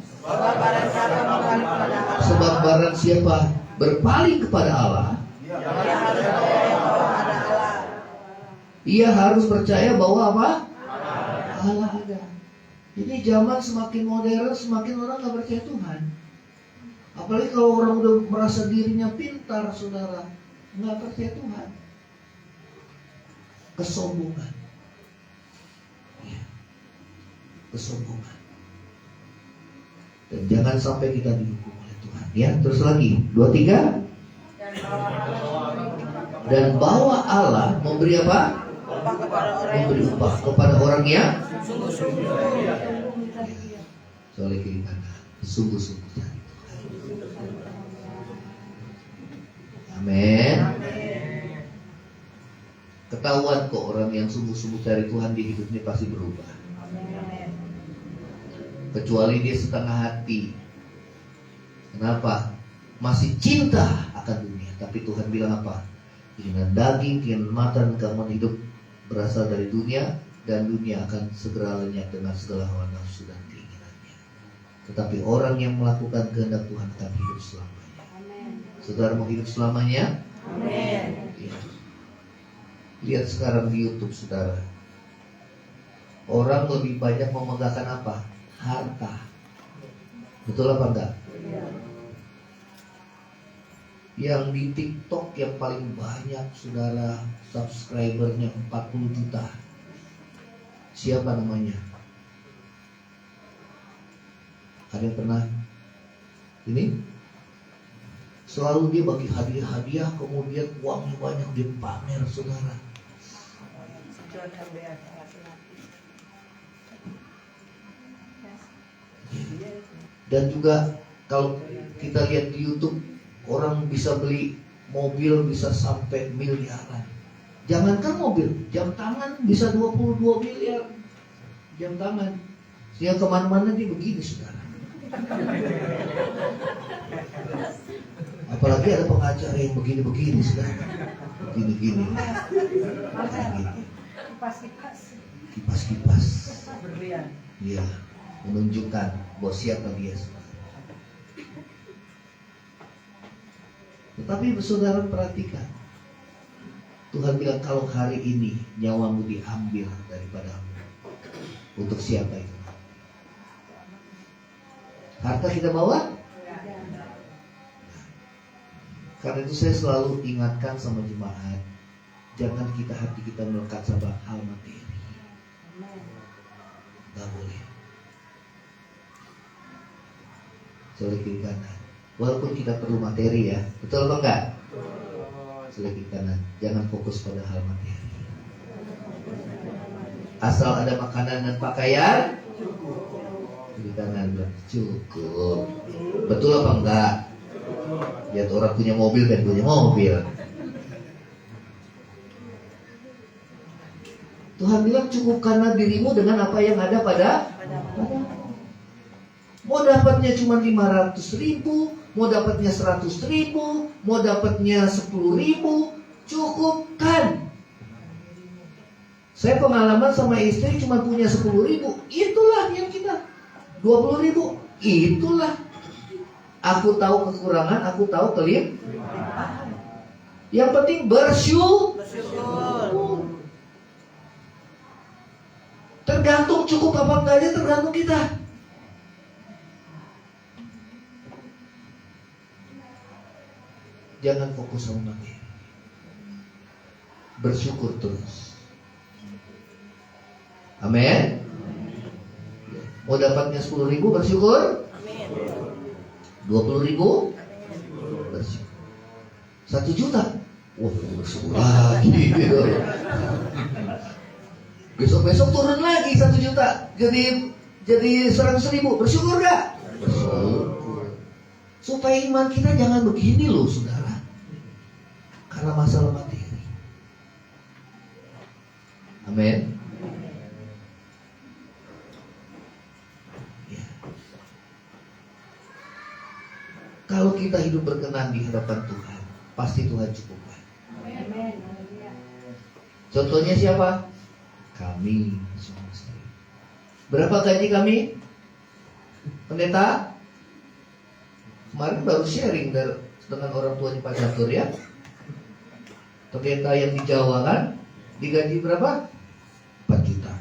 Sebab barang siapa berpaling kepada Allah, ia harus percaya bahwa apa? Allah ada. Jadi zaman semakin modern, semakin orang gak percaya Tuhan. Apalagi kalau orang udah merasa dirinya pintar, saudara, gak percaya Tuhan. Kesombongan. Kesombongan. Dan jangan sampai kita dihukum oleh Tuhan. Ya, terus lagi 2, 3. Dan bahwa Allah memberi apa? Memberi upah kepada orang yang soalnya kiri kanan sungguh-sungguh cari Tuhan. Amin. Ketahuan kok orang yang sungguh-sungguh cari Tuhan di hidupnya pasti berubah. Kecuali dia setengah hati. Kenapa? Masih cinta akan dunia. Tapi Tuhan bilang apa? Keinginan daging, keinginan mata dan keinginan hidup berasal dari dunia, dan dunia akan segera lenyap dengan segala hawa nafsu dan keinginannya. Tetapi orang yang melakukan kehendak Tuhan akan hidup selamanya. Saudara mau hidup selamanya? Amin. Ya. Lihat sekarang di YouTube, saudara. Orang lebih banyak memegahkan apa? Harta. Betul apa enggak? Yang di TikTok yang paling banyak, saudara, subscribernya 40 juta. Siapa namanya? Ada yang pernah? Ini? Selalu dia bagi hadiah-hadiah, kemudian uangnya banyak, dia pamer, saudara. Dan juga kalau kita lihat di YouTube, orang bisa beli mobil bisa sampai miliaran. Jangankan mobil, jam tangan bisa 22 miliar. Jam tangan. Sehingga kemana-mana dia begini, saudara. Apalagi ada pengacara yang begini-begini, saudara. Begini-gini. Kipas-kipas. Iya, menunjukkan bahwa siapa dia. Tetapi saudara perhatikan, Tuhan bilang kalau hari ini nyawamu diambil daripadamu, untuk siapa itu? Harta kita bawa? Karena itu saya selalu ingatkan sama jemaat, jangan hati kita melekat sama hal materi. Gak boleh. Soalnya kiri kanan. Walaupun kita perlu materi ya, betul apa enggak? Soalnya kiri kanan. Jangan fokus pada hal materi. Asal ada makanan dan pakaian, kiri kanan bilang cukup. Betul apa enggak? Lihat orang punya mobil dan punya mobil. Tuhan bilang cukupkanlah dirimu dengan apa yang ada pada. Mau dapatnya cuma 500.000, mau dapatnya 100.000, mau dapatnya 10.000, cukupkan. Saya pengalaman sama istri cuma punya 10.000, itulah yang kita. 20.000, itulah. Aku tahu kekurangan, aku tahu kelimpahan. Yang penting bersyukur. Tergantung cukup apa enggaknya, tergantung kita. Jangan fokus sama materi. Bersyukur terus. Amin. Mau dapatnya 10.000 bersyukur. Amin. 20.000 bersyukur. 1 juta. Wah, bersyukur lagi. Besok-besok turun lagi 1 juta. Jadi 100.000. Bersyukur gak? Bersyukur. Supaya iman kita jangan begini loh, saudara. Karena masalah materi. Amin. Ya. Kalau kita hidup berkenan di hadapan Tuhan, pasti Tuhan cukupkan. Contohnya siapa? Kami suami istri. Berapa gaji kami? Pendeta? Kemarin baru sharing dengan orang tuanya Pak Catur ya. Pendeta yang di Jawa kan, digaji berapa? 4 juta.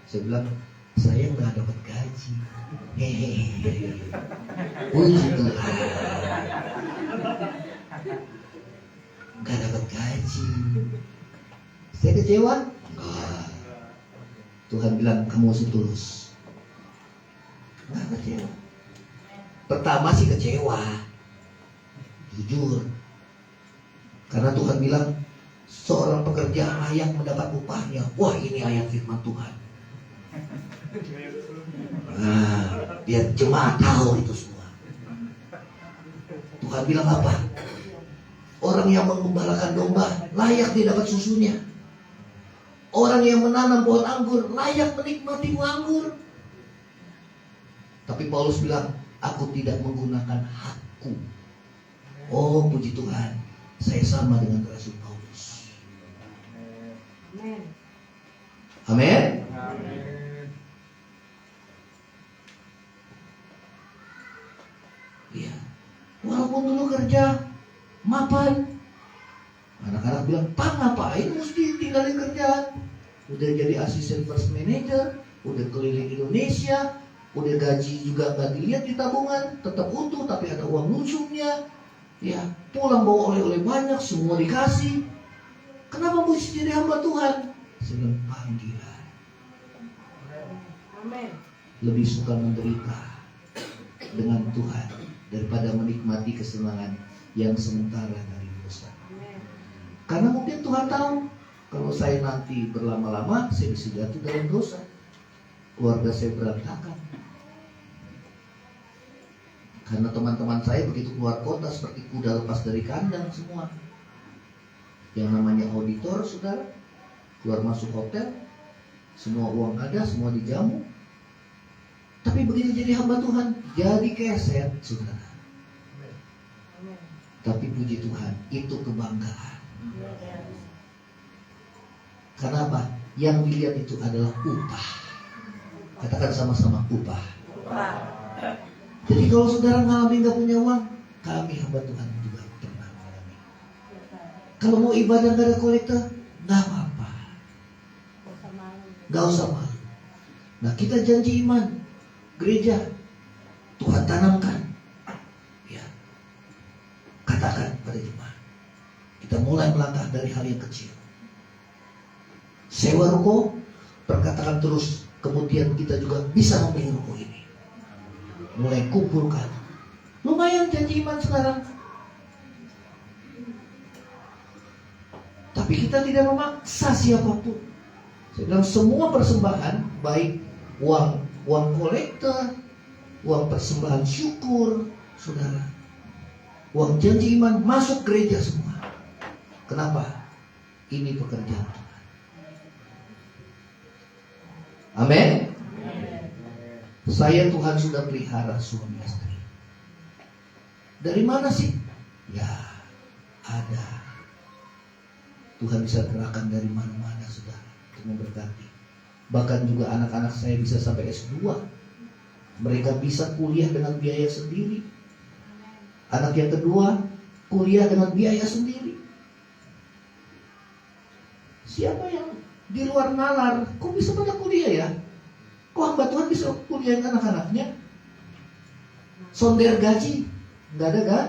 Saya bilang, saya nggak dapat gaji. Hehehe. Puji Tuhan. Nggak dapat gaji. Saya kecewa? Enggak. Tuhan bilang, kamu harus tulus. Nggak kecewa. Pertama sih kecewa, jujur. Karena Tuhan bilang, seorang pekerja layak mendapat upahnya. Wah, ini ayat firman Tuhan. Nah, biar jemaat tahu itu semua. Tuhan bilang apa? Orang yang mengembalakan domba layak dia dapat susunya. Orang yang menanam pohon anggur layak menikmati buah anggur. Tapi Paulus bilang, aku tidak menggunakan hakku. Oh, puji Tuhan, saya sama dengan Rasul Paulus. Amin. Iya. Walaupun dulu kerja mapan, anak-anak bilang, Pak ngapain mesti tinggalin kerjaan? Udah jadi asisten first manager, udah keliling Indonesia, udah gaji juga nggak dilihat di tabungan, tetap utuh tapi ada uang lucunya. Ya, pulang bawa oleh-oleh banyak, semua dikasih. Kenapa mesti jadi hamba Tuhan? Saya bilang, panggilan. Amin. Lebih suka menderita dengan Tuhan daripada menikmati kesenangan yang sementara dari dosa. Karena mungkin Tuhan tahu, kalau saya nanti berlama-lama, saya bisa jatuh dalam dosa. Keluarga saya berantakan. Karena teman-teman saya begitu keluar kota seperti kuda lepas dari kandang semua. Yang namanya auditor, saudara, keluar masuk hotel, semua uang ada, semua dijamu. Tapi begitu jadi hamba Tuhan, jadi keset, saudara. Tapi puji Tuhan, itu kebanggaan. Karena apa? Yang dilihat itu adalah upah. Katakan sama-sama, upah. Jadi kalau saudara ngalami gak punya uang, kami hamba Tuhan juga pernah mengalami. Kalau mau ibadah gak ada kolektor, gak apa-apa, gak usah malu. Nah, kita janji iman, gereja, Tuhan tanamkan. Ya, katakan pada jemaat, kita mulai melangkah dari hal yang kecil. Sewa ruko, perkatakan terus, kemudian kita juga bisa membeli ruko ini. Mulai kumpulkan. Lumayan janji iman sekarang. Tapi kita tidak memaksa siapapun. Saya bilang semua persembahan, baik uang kolektor, uang persembahan syukur, saudara, uang janji iman masuk gereja semua. Kenapa? Ini pekerjaan Tuhan. Amin. Saya Tuhan sudah pelihara suami istri. Dari mana sih? Ya, ada. Tuhan bisa gerakan dari mana-mana, saudara, untuk memberkati. Bahkan juga anak-anak saya bisa sampai S2. Mereka bisa kuliah dengan biaya sendiri. Anak yang kedua kuliah dengan biaya sendiri. Siapa yang di luar nalar, kok bisa pada kuliah ya? Kok hamba Tuhan bisa kuliahin anak-anaknya? Sonder gaji, nggak ada kan?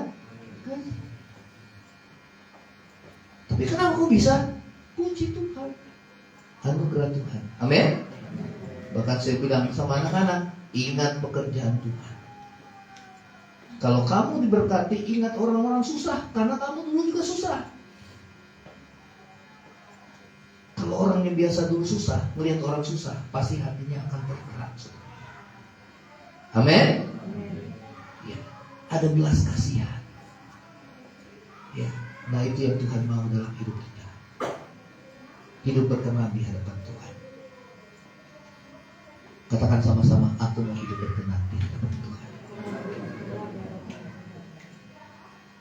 Gaji. Tapi kenapa kok bisa? Kunci Tuhan, anugerah Tuhan. Amin. Bahkan saya bilang sama anak-anak, ingat pekerjaan Tuhan. Kalau kamu diberkati, ingat orang-orang susah, karena kamu dulu juga susah. Kalau orang yang biasa dulu susah, melihat orang susah, pasti hatinya akan bergerak. Amin. Ya, ada belas kasihan. Ya, nah itu yang Tuhan mau dalam hidup kita. Hidup berkenan di hadapan Tuhan. Katakan sama-sama, aku mau hidup berkenan di hadapan Tuhan.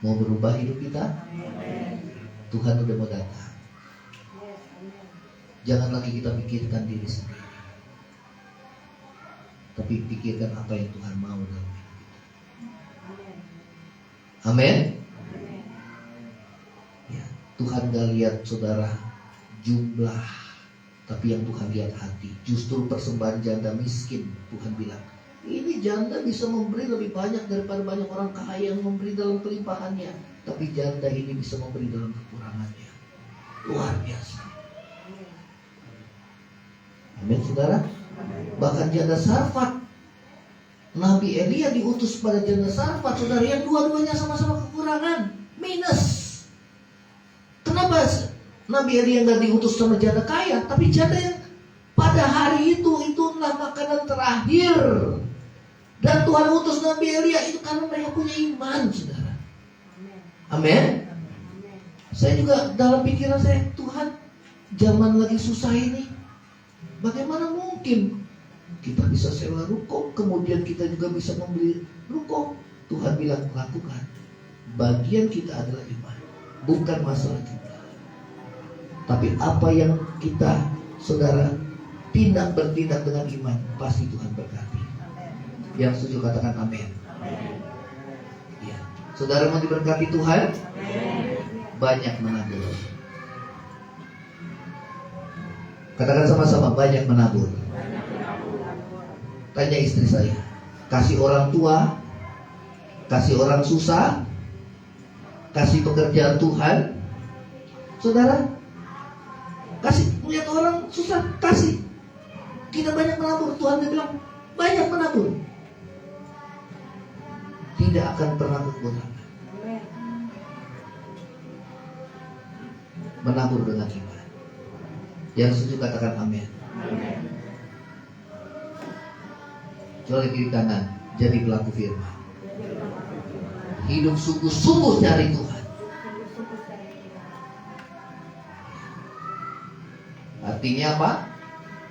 Mau berubah hidup kita? Tuhan udah mau datang. Jangan lagi kita pikirkan diri sendiri, tapi pikirkan apa yang Tuhan mau dalam hidup kita. Amin. Ya, Tuhan gak lihat saudara jumlah, tapi yang Tuhan lihat hati. Justru persembahan janda miskin, Tuhan bilang, ini janda bisa memberi lebih banyak daripada banyak orang kaya yang memberi dalam kelimpahannya. Tapi janda ini bisa memberi dalam kekurangannya. Luar biasa. Amin, saudara. Bahkan janda Sarfat, Nabi Elia diutus pada janda Sarfat, saudara, yang dua-duanya sama-sama kekurangan, minus. Kenapa Nabi Elia nggak diutus sama janda kaya, tapi janda yang pada hari itulah makanan terakhir. Dan Tuhan utus Nabi Elia itu karena mereka punya iman, saudara. Amin. Saya juga dalam pikiran saya, Tuhan, zaman lagi susah ini, bagaimana mungkin kita bisa sewa ruko, kemudian kita juga bisa membeli ruko? Tuhan bilang, lakukan. Bagian kita adalah iman, bukan masalah jumlah. Tapi apa yang kita, saudara, bertindak dengan iman, pasti Tuhan berkati. Yang setuju katakan amin. Ya. Saudara mau diberkati Tuhan? Banyak menabur. Katakan sama-sama, banyak menabur. Tanya istri saya, kasih orang tua, kasih orang susah, kasih pekerjaan Tuhan. Saudara, kasih, melihat orang susah, kasih. Kita banyak menabur. Tuhan dia bilang, banyak menabur, tidak akan pernah kekurangan. Menabur dengan iman. Yang setuju katakan amin. Coba kiri kanan, jadi pelaku firman. Hidup sungguh-sungguh cari Tuhan. Artinya apa?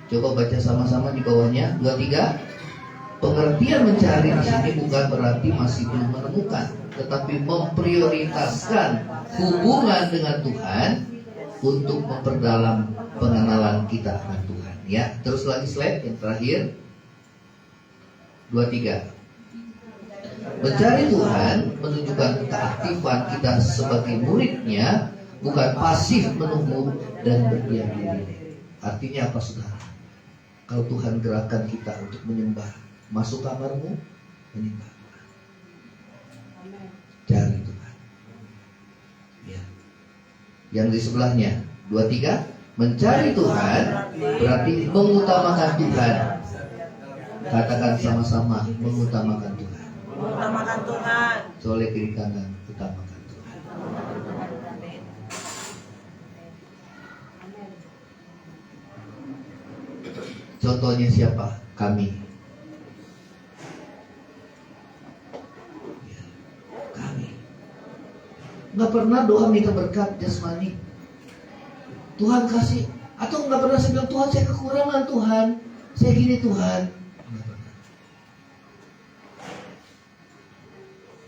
Coba baca sama-sama di bawahnya. 2, 3. Pengertian mencari di sini bukan berarti masih belum menemukan, tetapi memprioritaskan hubungan dengan Tuhan untuk memperdalam pengenalan kita akan Tuhan. Ya, terus lagi slide yang terakhir. 2, 3. Mencari Tuhan menunjukkan keaktifan kita sebagai muridnya, bukan pasif menunggu dan berdiam diri. Artinya apa, saudara? Kalau Tuhan gerakan kita untuk menyembah, masuk kamarmu, menyembah Tuhan. Cari Tuhan. Ya. Yang di sebelahnya, 2, 3. Mencari Tuhan berarti mengutamakan Tuhan. Katakan sama-sama, mengutamakan Tuhan. Mengutamakan Tuhan. Soleh kiri kanan, utamakan Tuhan. Contohnya siapa? Kami. Ya, kami. Nggak pernah doa minta berkat jasmani. Tuhan kasih. Atau nggak pernah saya bilang, Tuhan saya kekurangan Tuhan, saya gini Tuhan.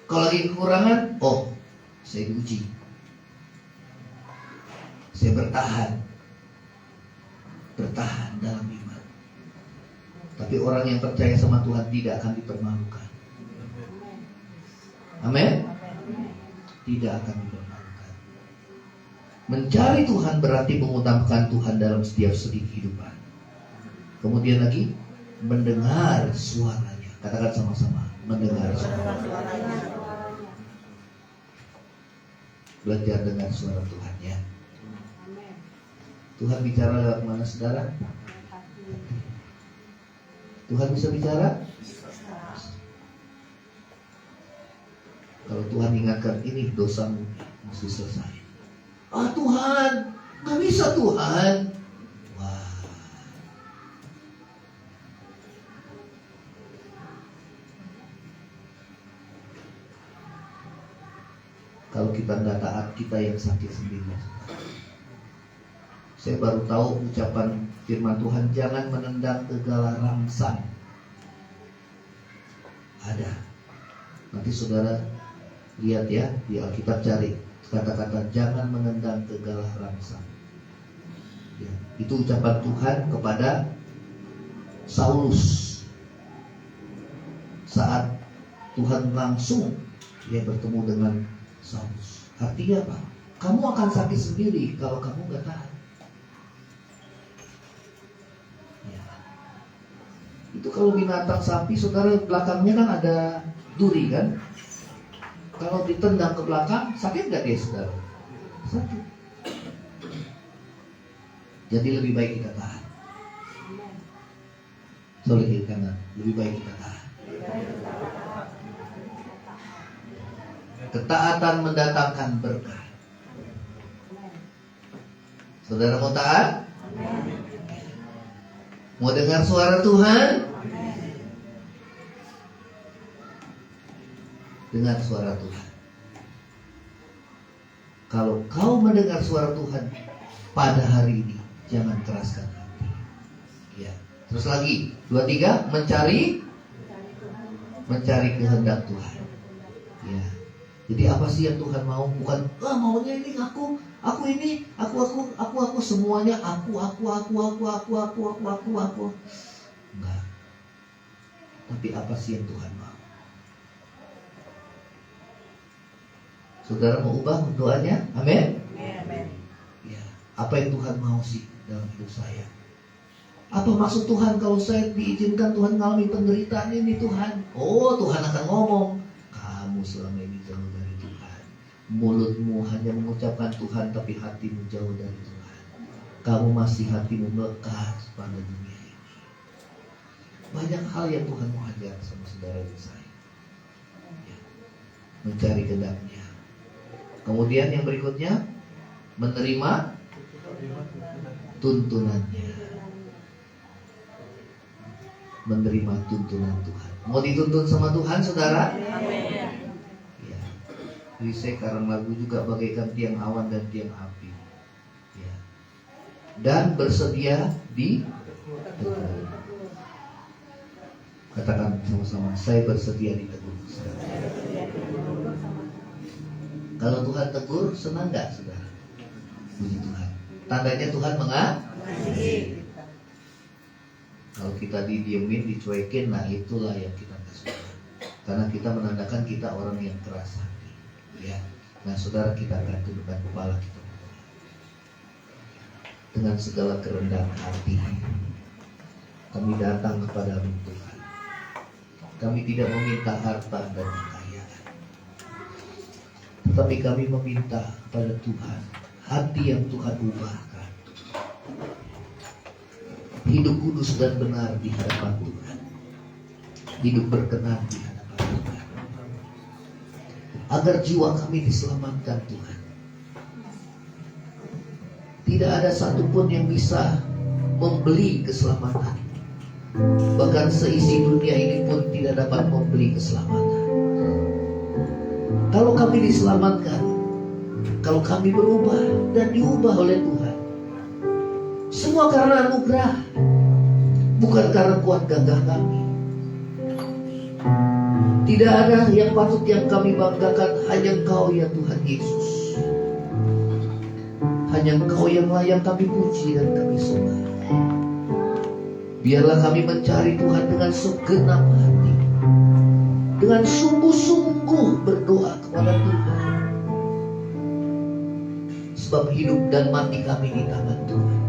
Kalau lagi kekurangan, oh, saya diuji, saya bertahan dalam iman. Tapi orang yang percaya sama Tuhan tidak akan dipermalukan. Amin. Tidak akan dipermalukan. Mencari Tuhan berarti mengutamakan Tuhan dalam setiap segi kehidupan. Kemudian lagi, mendengar suaranya. Katakan sama-sama, mendengar suaranya. Belajar dengar suara Tuhan ya. Tuhan bicara lewat mana saudara? Tuhan bisa bicara? Kalau Tuhan ingatkan ini dosamu mesti selesai. Ah Tuhan, gak bisa Tuhan. Wah. Kalau kita nggak taat, kita yang sakit sendiri. Saya baru tahu ucapan firman Tuhan, jangan menendang tegala rangsang. Ada. Nanti saudara lihat ya di Alkitab, cari kata-kata jangan menendang tegala rangsang. Ya, itu ucapan Tuhan kepada Saulus saat Tuhan langsung dia bertemu dengan Saulus. Artinya apa? Kamu akan sakit sendiri kalau kamu nggak taat. Ya. Itu kalau binatang sapi, saudara, belakangnya kan ada duri kan? Kalau ditendang ke belakang, sakit nggak dia saudara? Sakit. Jadi lebih baik kita tahan. Soleh kiri kanan, lebih baik kita tahan. Ketaatan mendatangkan berkah. Saudara mau taat? Mau dengar suara Tuhan? Dengar suara Tuhan. Kalau kau mendengar suara Tuhan pada hari ini, jangan keraskan hati. Ya. Terus lagi, 2, 3, mencari kehendak Tuhan. Ya. Jadi apa sih yang Tuhan mau? Bukan maunya ini aku semuanya aku. Enggak. Tapi apa sih yang Tuhan mau? Saudara mau ubah doanya? Amin. Ya, apa yang Tuhan mau sih dalam hidup saya? Apa maksud Tuhan kalau saya diizinkan Tuhan mengalami penderitaan ini Tuhan? Oh, Tuhan akan ngomong, kamu selama ini jauh dari Tuhan. Mulutmu hanya mengucapkan Tuhan, tapi hatimu jauh dari Tuhan. Kamu masih hatimu melekat pada dunia ini. Banyak hal yang Tuhan mau ajar sama saudara dan saya. Ya. Mencari kehendaknya. Kemudian yang berikutnya, menerima tuntunannya. Menerima tuntunan Tuhan. Mau dituntun sama Tuhan, saudara? Amin. Ya. Jadi saya karang lagu juga bagaikan tiang awan dan tiang api. Ya. Dan bersedia di teguh. Katakan sama-sama, saya bersedia ditegur. Kalau Tuhan tegur, senang gak saudara? Puji Tuhan. Tandanya Tuhan mengasihi. Kalau kita didiemin, dicuekin, nah itulah yang kita gak suka. Karena kita menandakan kita orang yang keras hati. Ya. Nah saudara, kita akan tundukkan kepala kita dengan segala kerendahan hati. Kami datang kepada Tuhan. Kami tidak meminta harta dan kekayaan, tetapi kami meminta kepada Tuhan hati yang Tuhan ubahkan, hidup kudus dan benar di hadapan Tuhan, hidup berkenan di hadapan Tuhan, agar jiwa kami diselamatkan Tuhan. Tidak ada satupun yang bisa membeli keselamatan. Bahkan seisi dunia ini pun tidak dapat membeli keselamatan. Kalau kami diselamatkan, kalau kami berubah dan diubah oleh Tuhan, semua karena anugerah, bukan karena kuat gagah kami. Tidak ada yang patut yang kami banggakan, hanya Engkau ya Tuhan Yesus. Hanya Engkau yang layak kami puji dan kami sembah. Biarlah kami mencari Tuhan dengan segenap hati, dengan sungguh-sungguh berdoa kepada Tuhan. sebab hidup dan mati kami di tangan Tuhan.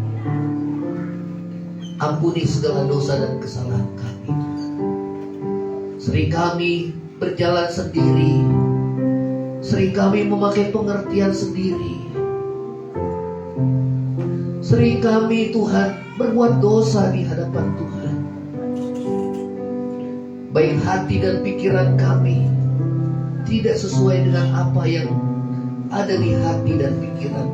Ampuni segala dosa dan kesalahan kami. Sering kami berjalan sendiri, sering kami memakai pengertian sendiri, sering kami Tuhan berbuat dosa di hadapan Tuhan. Baik hati dan pikiran kami tidak sesuai dengan apa yang ada di hati dan pikiran.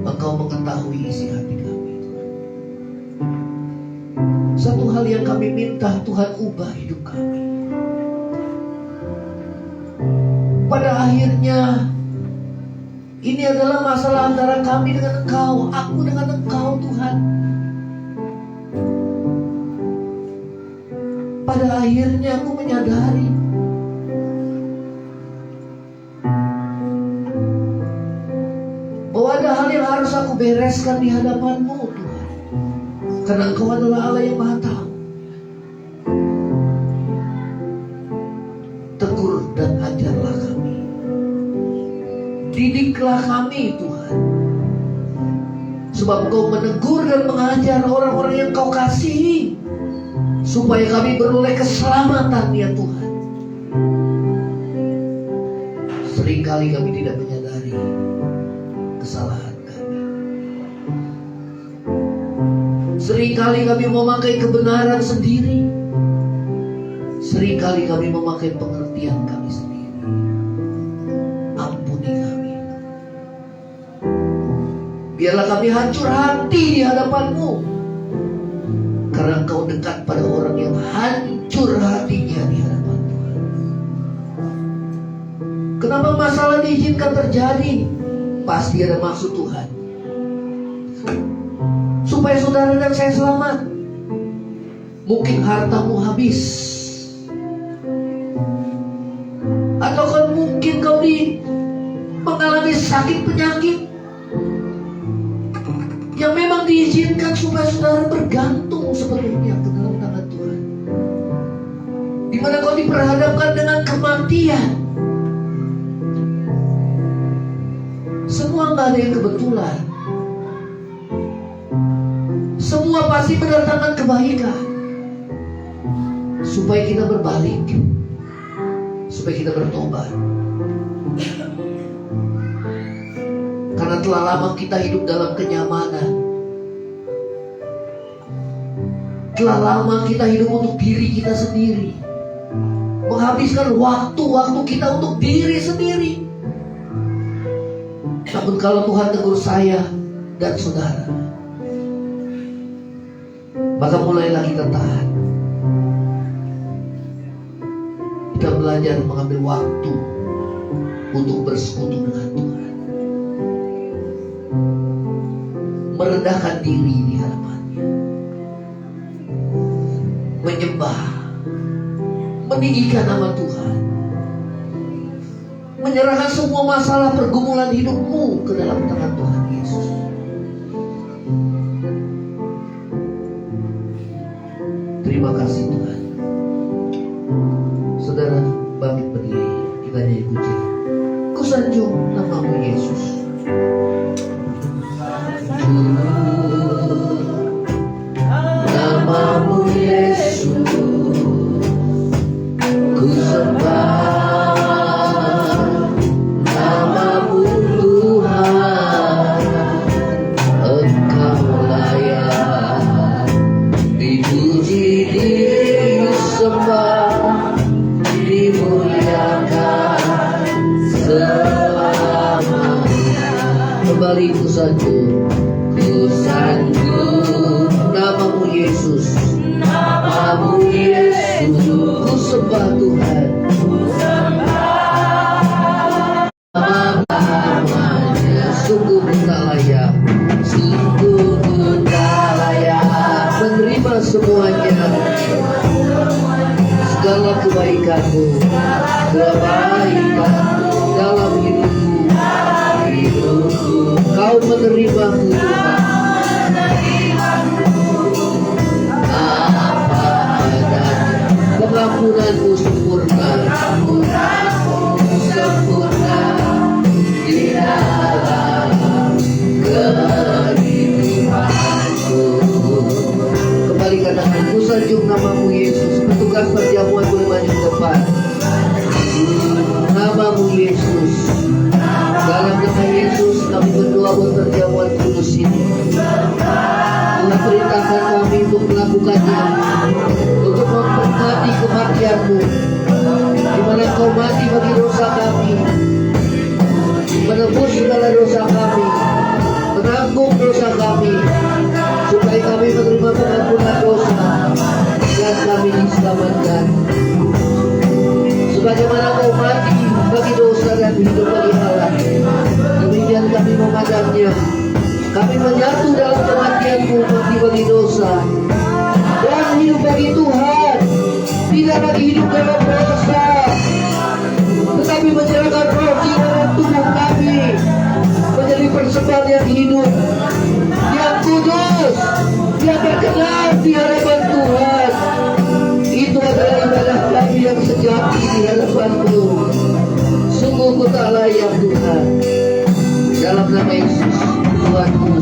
Engkau mengetahui isi hati kami. Satu hal yang kami minta, Tuhan, ubah hidup kami. Pada akhirnya ini adalah masalah antara kami dengan Engkau, aku dengan Engkau, Tuhan. Pada akhirnya aku menyadari bahwa ada hal yang harus aku bereskan di hadapan-Mu, Tuhan. Karena Engkau adalah Allah yang Maha Tahu. Tegur dan ajarlah kami. Didiklah kami, Tuhan. Sebab Engkau menegur dan mengajar orang-orang yang Kau kasihi, supaya kami beroleh keselamatan, ya Tuhan. Seringkali kami tidak menyadari kesalahan kami. Seringkali kami memakai kebenaran sendiri. Seringkali kami memakai pengertian kami sendiri. Ampuni kami. Biarlah kami hancur hati di hadapan-Mu, karena Engkau dekat pada orang yang hancur hatinya di hadapan Tuhan. Kenapa masalah diizinkan terjadi? Pasti ada maksud Tuhan, supaya saudara dan saya selamat. Mungkin hartamu habis, atau kan mungkin kau mengalami sakit penyakit yang memang diizinkan supaya saudara bergantung sepenuhnya ke dalam tangan Tuhan. Di mana kau diperhadapkan dengan kematian. Semua nggak ada yang kebetulan. Semua pasti mendatangkan kebaikan, supaya kita berbalik, supaya kita bertobat. Karena telah lama kita hidup dalam kenyamanan. Telah lama kita hidup untuk diri kita sendiri, menghabiskan waktu-waktu kita untuk diri sendiri. Namun kalau Tuhan tegur saya dan saudara, maka mulailah kita tahan. Kita belajar mengambil waktu untuk bersekutu dengan Tuhan, merendahkan diri di hadapannya, menyembah, meninggikan nama Tuhan, menyerahkan semua masalah pergumulan hidupmu ke dalam tangan Tuhan Yesus. Terima kasih Tuhan. Saudara, bangkit berdiri, kita nyanyi pujian. Ku sanjung namamu Yesus. Namamu Yesus, ku sembah. Namamu Tuhan, Engkau layak dipuji, disembah, dimuliakan selamanya. Kembali ku sanjung namamu Yesus, namamu Yesus, ku sembah Tuhan, ku sembah namanya. Sungguh tak layak, sungguh tak layak menerima semuanya, segala kebaikanmu, kebaikanmu dalam hidupku. Kau menerimaku Tuhan, apa adanya. pengampunanmu sempurna, sempurna di dalam kehidupanku. Kembali katakan, ku sanjung namamu Yesus. Petugas perjamuan boleh maju ke depan. Namamu Yesus. Dalam nama Yesus kami berdoa buat perjamuan kudus ini. Tuhan perintahkan kami untuk melakukannya, untuk menikmati kematian-Mu, di mana Kau mati bagi dosa kami, menebus segala dosa kami, menanggung dosa kami, supaya kami menerima pengampunan dosa dan kami diselamatkan. Sebagaimana Kau mati bagi dosa dan hidup bagi Allah, demikian kami memadamnya. Kami menyatu dalam kematian-Mu, mati bagi dosa dan hidup bagi Tuhan. Tidak lagi hidup dalam dosa, tetapi menyerahkan roh, jiwa dan tubuh kami menjadi persembahan yang hidup, yang kudus, yang terkenal di hadapan Tuhan. Itu adalah ibadah kami yang sejati di hadapan-Mu. Sungguh ku tak layak Tuhan. Dalam nama Yesus Tuhanku,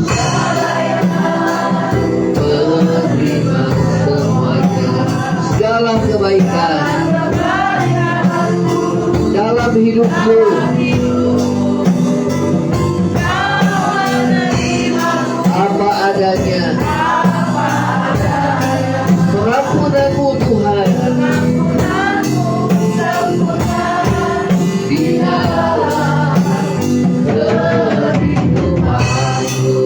menerima semuanya, segala kebaikan dalam hidupku. Apa adanya, pengampunan-Mu Tuhan di dalam kehidupanku.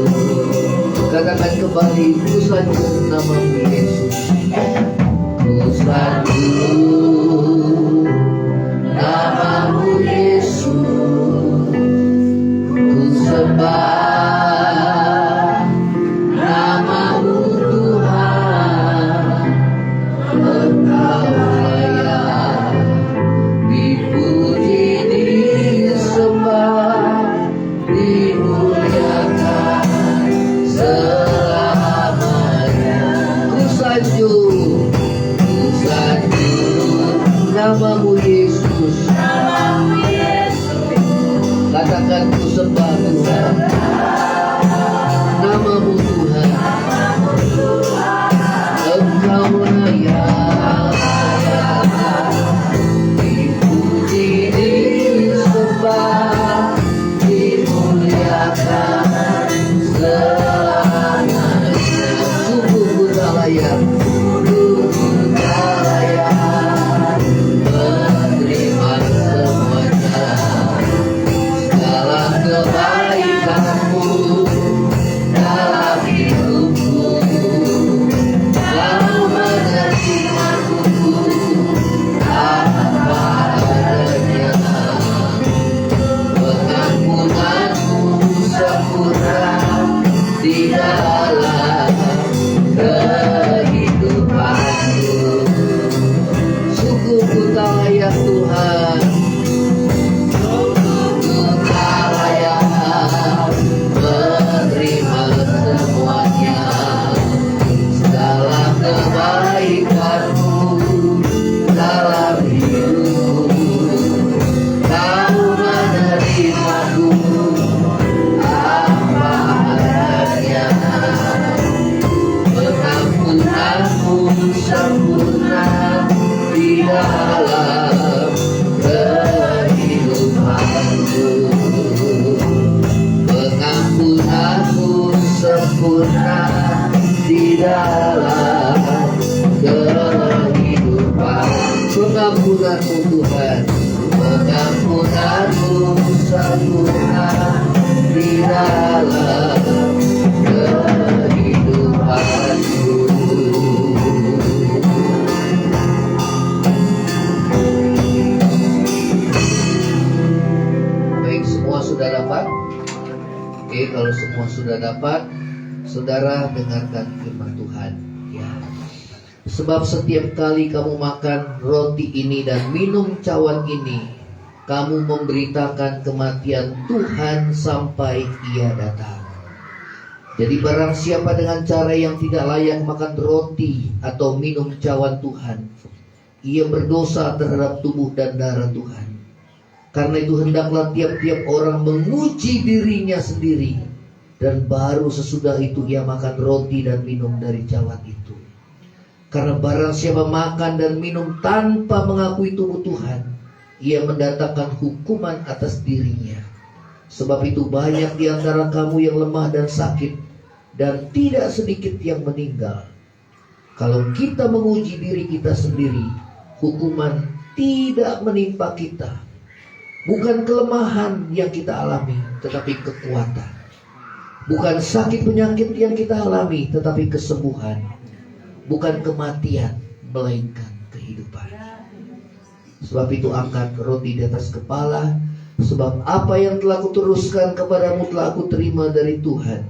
Katakan kembali, ku sanjung namamu Yesus. Ku sanjung namamu Yesus. Ku sembah namamu Tuhan. Engkau layak dipuji, disembah, dimuliakan selamanya. Ku sanjung namamu Yesus. Katakan, ku sembah Tuhan, namamu Tuhan. Engkau layak dipuji, disembah, dimuliakan selamanya. Sungguh ku tak layak, menerima semuanya, segala kebaikan-Mu dalam hidupku. Kau menerima-Ku apa adanya. Pengampunan-Mu sempurna di dalam kehidupanku. Sungguh ku tak layak Tuhan, sungguh ku tak layak menerima semuanya, segala kebaikan-Mu dalam hidupku. Kau menerima-Ku apa adanya. Pengampunan-Mu sempurna di dalam kehidupanku. Pengampunan-Mu sempurna di dalam kehidupan. Pengampunan-Mu Tuhan, pengampunan-Mu sempurna di dalam kehidupanku. Baik, semua sudah dapat? Oke, kalau semua sudah dapat, saudara dengarkan firman Tuhan ya. Sebab setiap kali kamu makan roti ini dan minum cawan ini, kamu memberitakan kematian Tuhan sampai Ia datang. Jadi barang siapa dengan cara yang tidak layak makan roti atau minum cawan Tuhan, ia berdosa terhadap tubuh dan darah Tuhan. Karena itu hendaklah tiap-tiap orang menguji dirinya sendiri, dan baru sesudah itu ia makan roti dan minum dari cawan itu. Karena barang siapa makan dan minum tanpa mengakui tubuh Tuhan, ia mendatangkan hukuman atas dirinya. Sebab itu banyak di antara kamu yang lemah dan sakit, dan tidak sedikit yang meninggal. Kalau kita menguji diri kita sendiri, hukuman tidak menimpa kita. Bukan kelemahan yang kita alami, tetapi kekuatan. Bukan sakit penyakit yang kita alami, tetapi kesembuhan. Bukan kematian, melainkan kehidupan. Sebab itu angkat roti di atas kepala, sebab apa yang telah kuteruskan kepadamu telah aku terima dari Tuhan.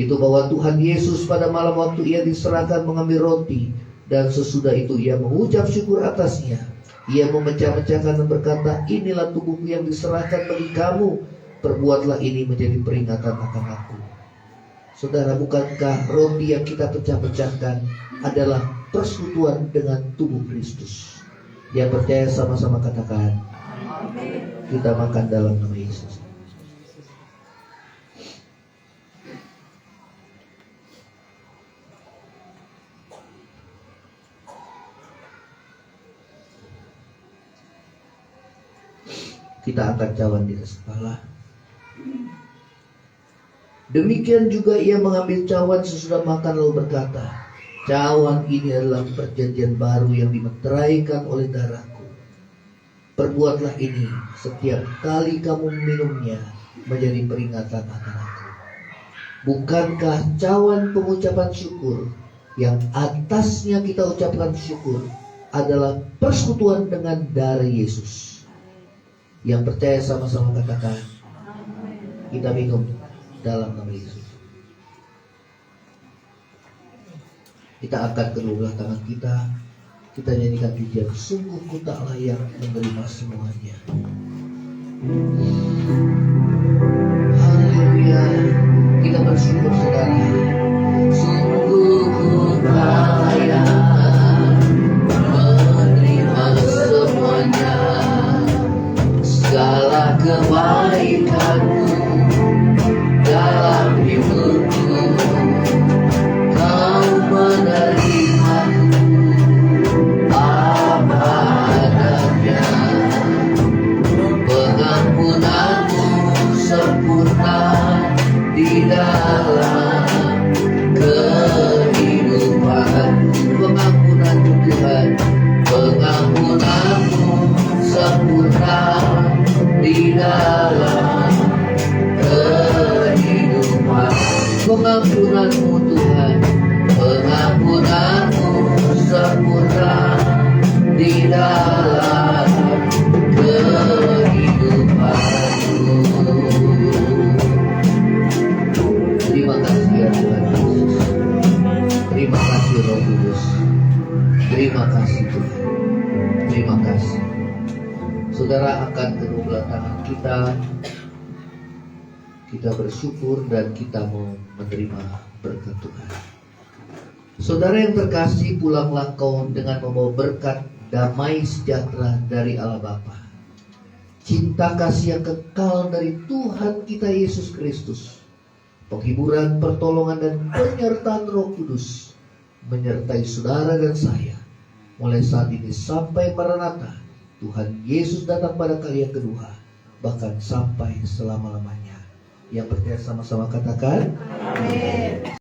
Itu bahwa Tuhan Yesus pada malam waktu ia diserahkan mengambil roti, dan sesudah itu ia mengucap syukur atasnya. Ia memecah-mecahkan dan berkata, inilah tubuhku yang diserahkan bagi kamu. Perbuatlah ini menjadi peringatan akan aku. Saudara, bukankah roti yang kita pecah-pecahkan adalah persekutuan dengan tubuh Kristus? Yang percaya sama-sama katakan, amin. Kita makan dalam nama Yesus. Kita angkat cawan di atas kepala. Demikian juga ia mengambil cawan sesudah makan lalu berkata, cawan ini adalah perjanjian baru yang dimeteraikan oleh darahku. Perbuatlah ini setiap kali kamu minumnya menjadi peringatan akan aku. Bukankah cawan pengucapan syukur yang atasnya kita ucapkan syukur adalah persekutuan dengan darah Yesus? Yang percaya sama-sama katakan, kita minum dalam nama Yesus. Kita angkat kedua belah tangan kita. Kita nyanyikan pujian, sungguh ku tak layak menerima semuanya. Haleluya. Kita bersyukur saudara. Sungguh ku tak layak menerima semuanya. Segala kebaikanmu dalam hidupku, kau menerimaku apa adanya. Pengampunanmu sempurna di dalam kehidupanku. Pengampunanmu Tuhan, pengampunanmu sempurna di dalam kehidupan. Pengampunanmu Tuhan, pengampunanmu sempurna di dalam kehidupanku. Terima kasih ya Tuhan Yesus. Terima kasih Roh Kudus. Terima kasih Tuhan. Terima kasih. Saudara, angkat kedua belah tangan kita. Kita bersyukur dan kita mau menerima berkat Tuhan. Saudara yang terkasih, pulanglah kau dengan membawa berkat damai sejahtera dari Allah Bapa, cinta kasih yang kekal dari Tuhan kita Yesus Kristus, penghiburan, pertolongan dan penyertaan Roh Kudus menyertai saudara dan saya mulai saat ini sampai Maranatha. Tuhan Yesus datang pada kali yang kedua, bahkan sampai selama-lamanya. Yang percaya sama-sama katakan, amin.